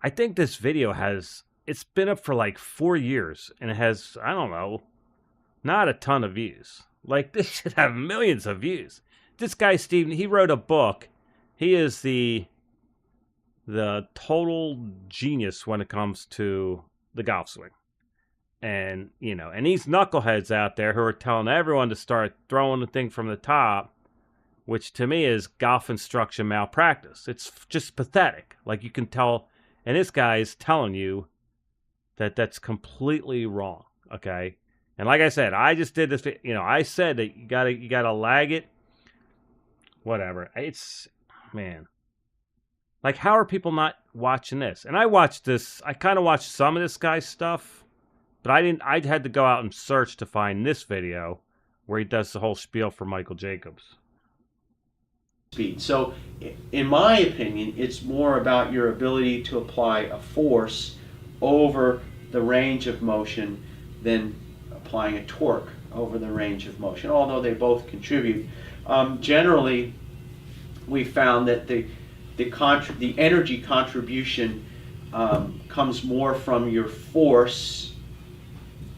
I think this video it's been up for like 4 years, and it has, I don't know, not a ton of views. Like, this should have millions of views. This guy, Steven, he wrote a book. He is the total genius when it comes to the golf swing. And, and these knuckleheads out there who are telling everyone to start throwing the thing from the top, which to me is golf instruction malpractice. It's just pathetic. Like, you can tell, and this guy is telling you that that's completely wrong, okay? And like I said, I just did this, I said that you gotta lag it, whatever. It's, man. Like, how are people not watching this? And I watched this, I kind of watched some of this guy's stuff, but I had to go out and search to find this video where he does the whole spiel for Michael Jacobs. Speed. So, in my opinion, it's more about your ability to apply a force over the range of motion than applying a torque over the range of motion, although they both contribute. Generally, we found that the energy contribution comes more from your force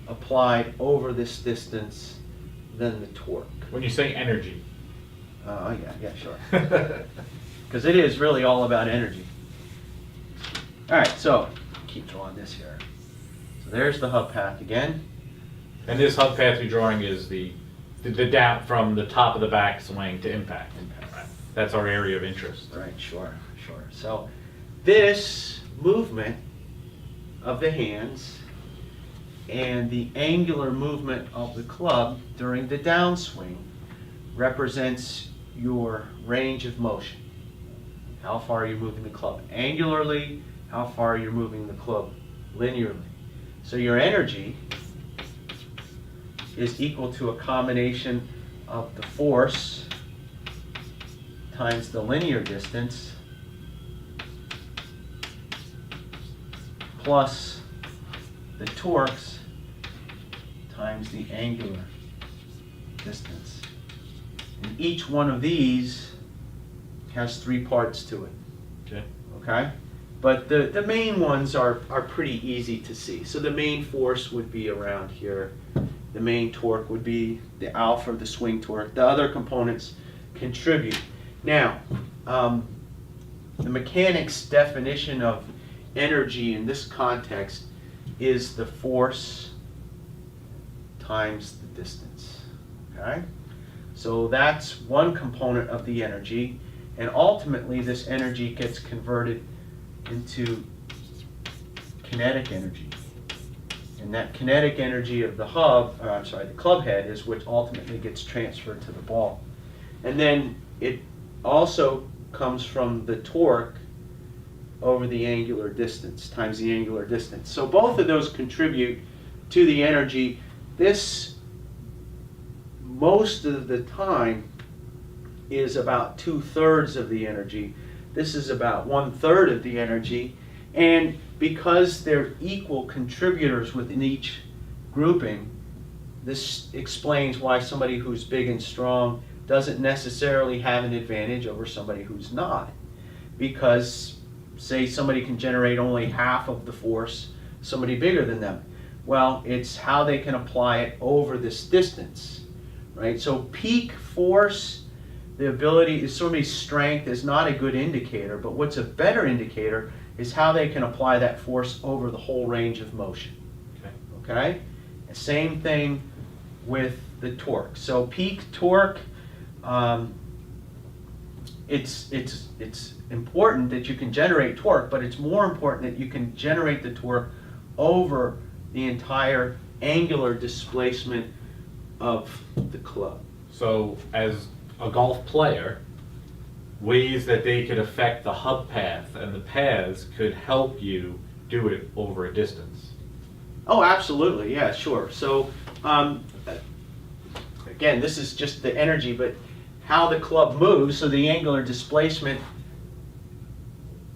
applied over this distance than the torque. When you say energy. Yeah, sure. Because it is really all about energy. All right, so keep drawing this here. So there's the hub path again. And this hub path you're drawing is the down from the top of the back swing to impact. Right. That's our area of interest. Right, sure. So this movement of the hands and the angular movement of the club during the downswing represents your range of motion. How far are you moving the club angularly? How far are you moving the club linearly? So your energy is equal to a combination of the force times the linear distance plus the torques times the angular distance. And each one of these has 3 parts to it. Okay. Okay? But the main ones are pretty easy to see. So the main force would be around here. The main torque would be the alpha, the swing torque. The other components contribute. Now, the mechanics definition of energy in this context is the force times the distance. Okay? So that's one component of the energy, and ultimately this energy gets converted into kinetic energy. And that kinetic energy of the the club head is what ultimately gets transferred to the ball. And then it also comes from the torque over the angular distance times the angular distance. So both of those contribute to the energy. This, most of the time, is about 2/3 of the energy. This is about 1/3 of the energy. And because they're equal contributors within each grouping, this explains why somebody who's big and strong doesn't necessarily have an advantage over somebody who's not. Because, say, somebody can generate only half of the force, somebody bigger than them. Well, it's how they can apply it over this distance, right? So peak force, the ability, somebody's strength is not a good indicator, but what's a better indicator is how they can apply that force over the whole range of motion. Okay? Same thing with the torque. So peak torque, it's important that you can generate torque, but it's more important that you can generate the torque over the entire angular displacement of the club. So as a golf player, ways that they could affect the hub path and the paths could help you do it over a distance. Oh, absolutely. Yeah, sure. So, again, this is just the energy, but how the club moves, so the angular displacement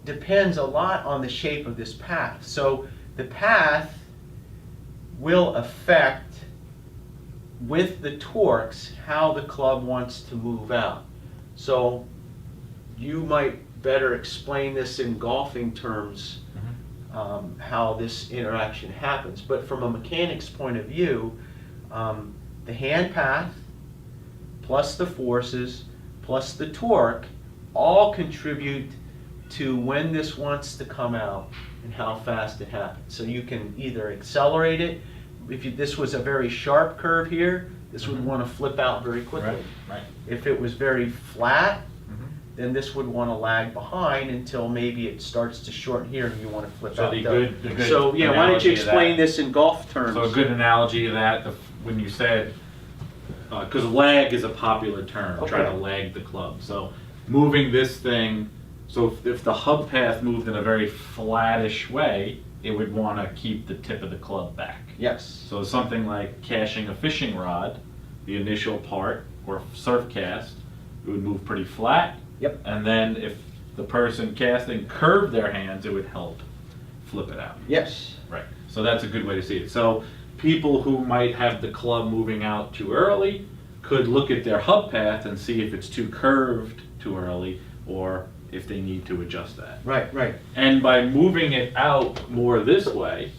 depends a lot on the shape of this path. So the path will affect, with the torques, how the club wants to move out. So you might better explain this in golfing terms, how this interaction happens. But from a mechanics point of view, the hand path plus the forces plus the torque all contribute to when this wants to come out and how fast it happens. So you can either accelerate it. If this was a very sharp curve here, this would want to flip out very quickly. Right. If it was very flat, then this would want to lag behind until maybe it starts to shorten here and you want to flip out. So yeah, why don't you explain this in golf terms? So a good analogy of that, when you said, because lag is a popular term, try to lag the club. So moving this thing, so if the hub path moved in a very flattish way, it would want to keep the tip of the club back. Yes. So something like cashing a fishing rod, the initial part, or surf cast, it would move pretty flat. Yep. And then if the person casting curved their hands, it would help flip it out. Yes. Right. So that's a good way to see it. So people who might have the club moving out too early could look at their hub path and see if it's too curved too early or if they need to adjust that. Right. And by moving it out more this way,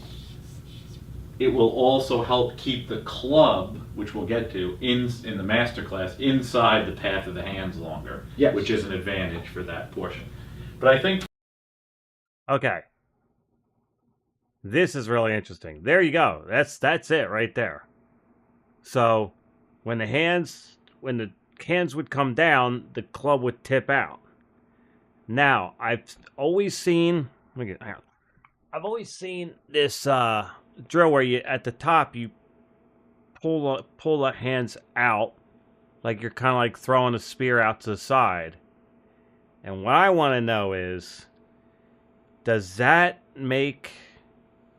it will also help keep the club, which we'll get to, in the master class, inside the path of the hands longer, yes, which is an advantage for that portion. But I think... Okay. This is really interesting. There you go. That's it right there. So when the hands would come down, the club would tip out. Now, I've always seen this drill where you at the top you pull the hands out like you're kind of like throwing a spear out to the side. And what I want to know is, does that make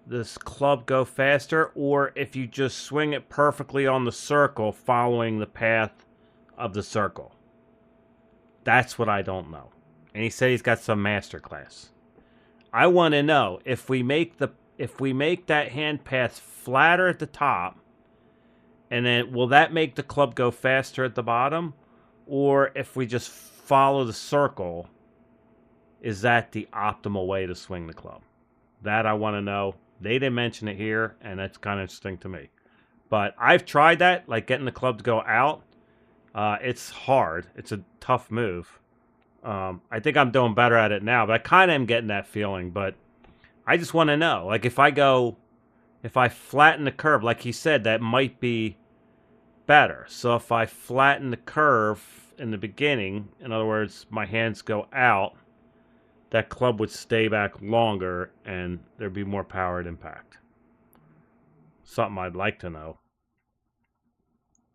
this club go faster, or if you just swing it perfectly on the circle following the path of the circle? That's what I don't know. And he said he's got some master class. I want to know if we make that hand path flatter at the top, and then will that make the club go faster at the bottom? Or if we just follow the circle, is that the optimal way to swing the club? That I want to know. They didn't mention it here, and that's kind of interesting to me. But I've tried that, like getting the club to go out. It's hard. It's a tough move. I think I'm doing better at it now, but I kind of am getting that feeling. But I just want to know, like if I flatten the curve, like he said, that might be better. So if I flatten the curve in the beginning, in other words, my hands go out, that club would stay back longer and there'd be more power at impact. Something I'd like to know.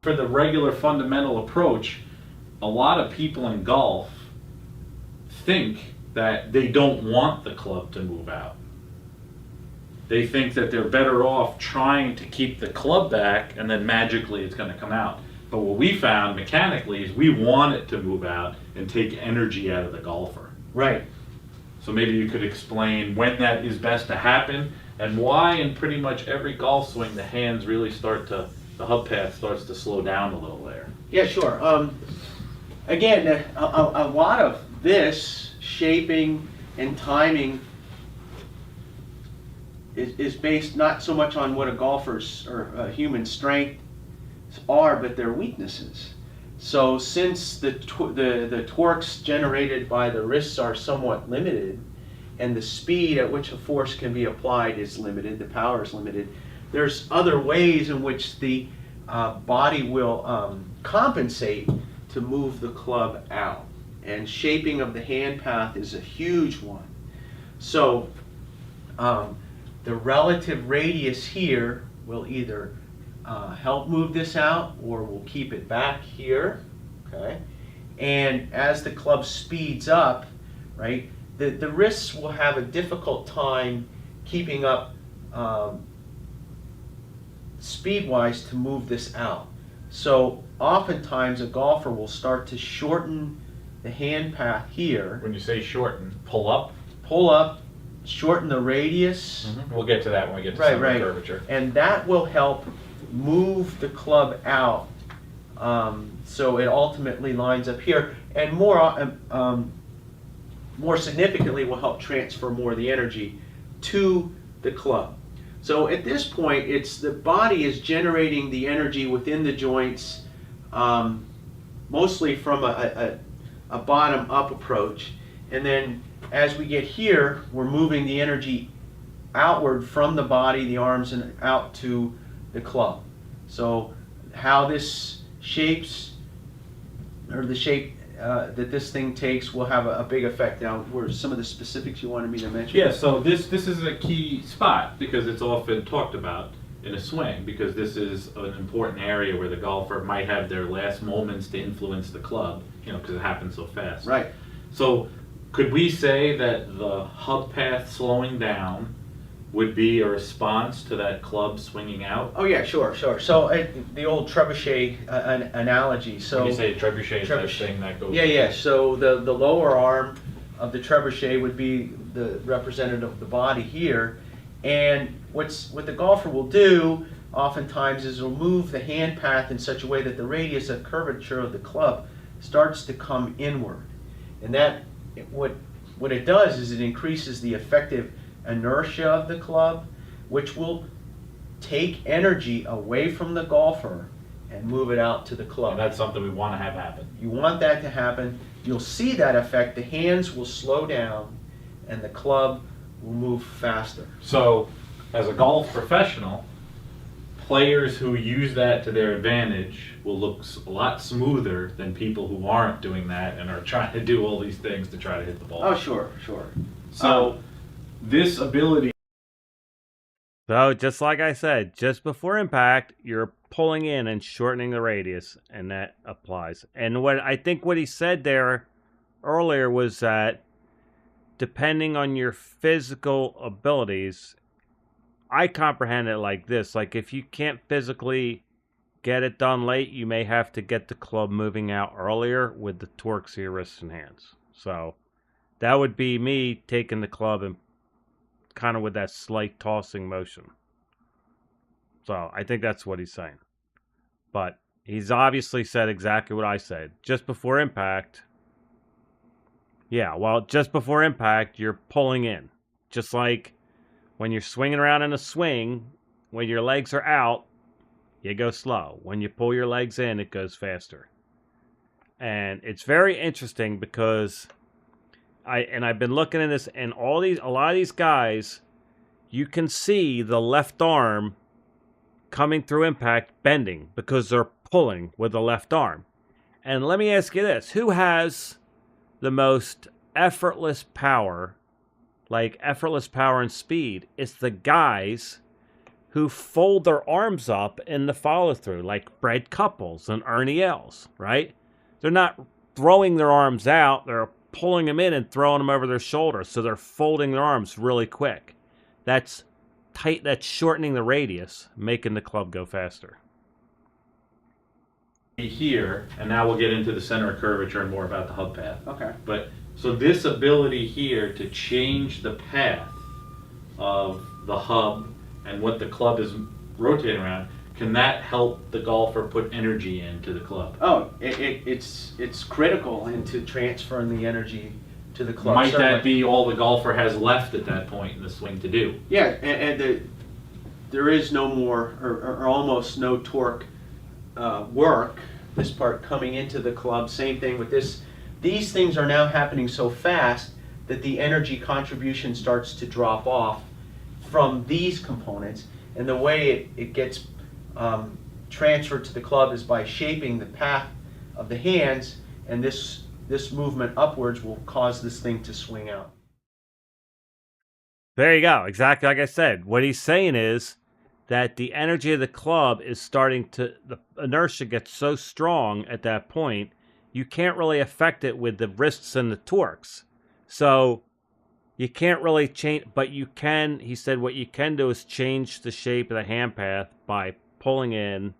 For the regular fundamental approach, a lot of people in golf think that they don't want the club to move out. They think that they're better off trying to keep the club back and then magically it's going to come out. But what we found mechanically is we want it to move out and take energy out of the golfer. Right. So maybe you could explain when that is best to happen and why in pretty much every golf swing the hands really the hub path starts to slow down a little there. Yeah, sure. Again, a lot of this shaping and timing is based not so much on what a golfer's or a human's strengths are, but their weaknesses. So since the torques generated by the wrists are somewhat limited, and the speed at which a force can be applied is limited, the power is limited, there's other ways in which the body will compensate to move the club out. And shaping of the hand path is a huge one. So the relative radius here will either help move this out or will keep it back here, okay? And as the club speeds up, right, the wrists will have a difficult time keeping up speed-wise to move this out. So oftentimes a golfer will start to shorten the hand path here. When you say shorten, pull up. Pull up, shorten the radius. We'll get to that when we get to Right, some right. curvature. And that will help move the club out so it ultimately lines up here. And more significantly will help transfer more of the energy to the club. So at this point, it's the body is generating the energy within the joints mostly from a bottom-up approach. And then as we get here, we're moving the energy outward from the body, the arms, and out to the club. So how this shapes, or the shape that this thing takes, will have a big effect. Now, were some of the specifics you wanted me to mention? Yeah, so this is a key spot because it's often talked about in a swing, because this is an important area where the golfer might have their last moments to influence the club, because it happens so fast. Right. So could we say that the hub path slowing down would be a response to that club swinging out? Oh yeah, sure. So the old trebuchet analogy. So When you say trebuchet, is that Trebuchet. thing that goes... Yeah. So the lower arm of the trebuchet would be the representative of the body here, and what the golfer will do oftentimes is will move the hand path in such a way that the radius of curvature of the club starts to come inward, and that what it does is it increases the effective inertia of the club, which will take energy away from the golfer and move it out to the club. And that's something we want to have happen. You want that to happen. You'll see that effect. The hands will slow down and the club will move faster. So, as a golf professional, players who use that to their advantage will look a lot smoother than people who aren't doing that and are trying to do all these things to try to hit the ball. Oh, sure. So, this ability... So just like I said, just before impact, you're pulling in and shortening the radius, and that applies. And what he said there earlier was that depending on your physical abilities, I comprehend it like this. Like if you can't physically get it done late, you may have to get the club moving out earlier with the torques of your wrists and hands. So that would be me taking the club and kind of with that slight tossing motion. So I think that's what he's saying. But he's obviously said exactly what I said. Just before impact, Yeah, well, just before impact, you're pulling in. Just like when you're swinging around in a swing, when your legs are out, you go slow. When you pull your legs in, it goes faster. And it's very interesting because I've been looking at this, and a lot of these guys, you can see the left arm coming through impact bending because they're pulling with the left arm. And let me ask you this, who has the most effortless power, like effortless power and speed? It's the guys who fold their arms up in the follow through, like Brad Couples and Ernie Els, right? They're not throwing their arms out, they're pulling them in and throwing them over their shoulders, so they're folding their arms really quick. That's tight, that's shortening the radius, making the club go faster. Here, and now we'll get into the center of curvature and more about the hub path. Okay. But so this ability here to change the path of the hub and what the club is rotating around, can that help the golfer put energy into the club? Oh, it's critical into transferring the energy to the club. Might certainly. that be all the golfer has left at that point in the swing to do? Yeah, and there is no more or almost no torque work. This part coming into the club. Same thing with this. These things are now happening so fast that the energy contribution starts to drop off from these components, and the way it gets transferred to the club is by shaping the path of the hands, and this movement upwards will cause this thing to swing out. There you go. Exactly like I said. What he's saying is that the energy of the club is starting to, the inertia gets so strong at that point, you can't really affect it with the wrists and the torques. So you can't really change, but you can, he said, what you can do is change the shape of the hand path by pulling in,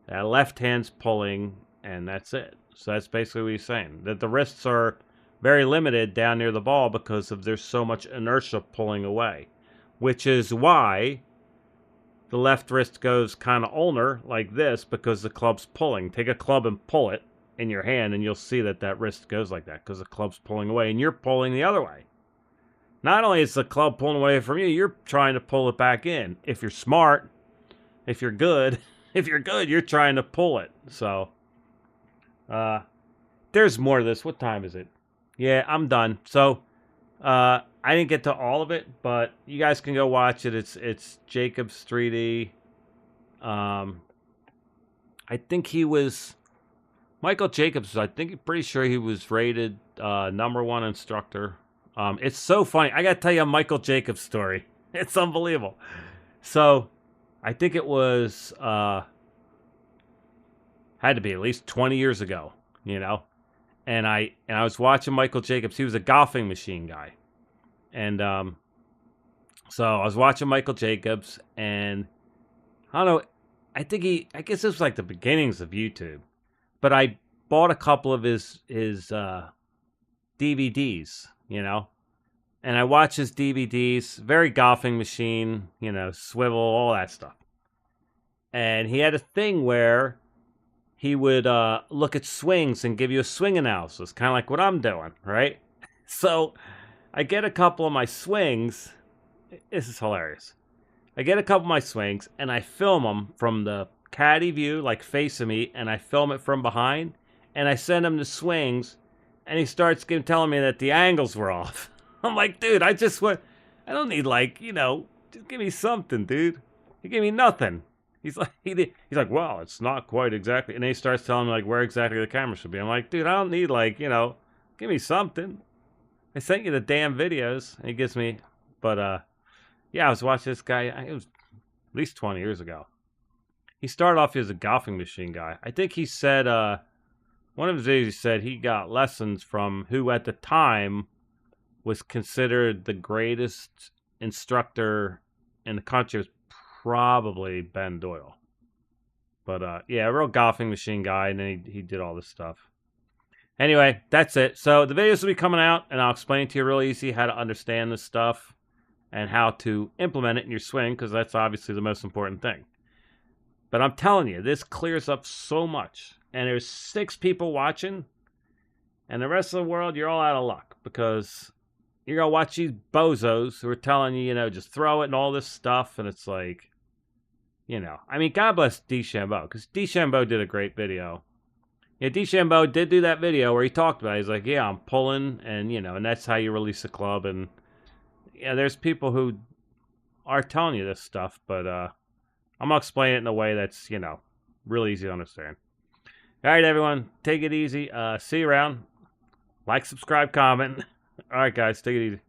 left hand's pulling, and that's it. So that's basically what he's saying, that the wrists are very limited down near the ball because there's so much inertia pulling away, which is why the left wrist goes kind of ulnar like this, because the club's pulling. Take a club and pull it in your hand, and you'll see that wrist goes like that because the club's pulling away, and you're pulling the other way. Not only is the club pulling away from you, you're trying to pull it back in. If you're smart, if you're good, you're trying to pull it. So, there's more to this. What time is it? Yeah, I'm done. So, I didn't get to all of it, but you guys can go watch it. It's Jacobs 3D. I think he was Michael Jacobs. Pretty sure he was rated #1 instructor. It's so funny. I got to tell you a Michael Jacobs story. It's unbelievable. So, I think it was had to be at least 20 years ago, you know. And I was watching Michael Jacobs. He was a golfing machine guy. And so I was watching Michael Jacobs, and I don't know, I guess it was like the beginnings of YouTube. But I bought a couple of his DVDs, you know. And I watched his DVDs, very golfing machine, you know, swivel, all that stuff. And he had a thing where he would look at swings and give you a swing analysis, kind of like what I'm doing, right? So I get a couple of my swings. This is hilarious. I get a couple of my swings, and I film them from the caddy view, like facing me, and I film it from behind, and I send him the swings, and he starts telling me that the angles were off. I'm like, dude, I don't need, like, you know, just give me something, dude. You gave me nothing. He's like, well, it's not quite exactly. And then he starts telling me, like, where exactly the camera should be. I'm like, dude, I don't need, like, you know, give me something. I sent you the damn videos. And he gives me, but, yeah, I was watching this guy. It was at least 20 years ago. He started off as a golfing machine guy. I think he said, one of his videos, he said he got lessons from who at the time was considered the greatest instructor in the country. It was probably Ben Doyle. But, yeah, a real golfing machine guy, and then he did all this stuff. Anyway, that's it. So the videos will be coming out, and I'll explain to you real easy how to understand this stuff and how to implement it in your swing, because that's obviously the most important thing. But I'm telling you, this clears up so much. And there's 6 people watching, And the rest of the world, you're all out of luck because you're going to watch these bozos who are telling you, just throw it and all this stuff. And it's like, I mean, God bless DeChambeau, because DeChambeau did a great video. Yeah, DeChambeau did do that video where he talked about it. He's like, yeah, I'm pulling, and, and that's how you release a club. And, yeah, there's people who are telling you this stuff, but I'm going to explain it in a way that's, really easy to understand. All right, everyone, take it easy. See you around. Like, subscribe, comment. All right, guys, take it easy.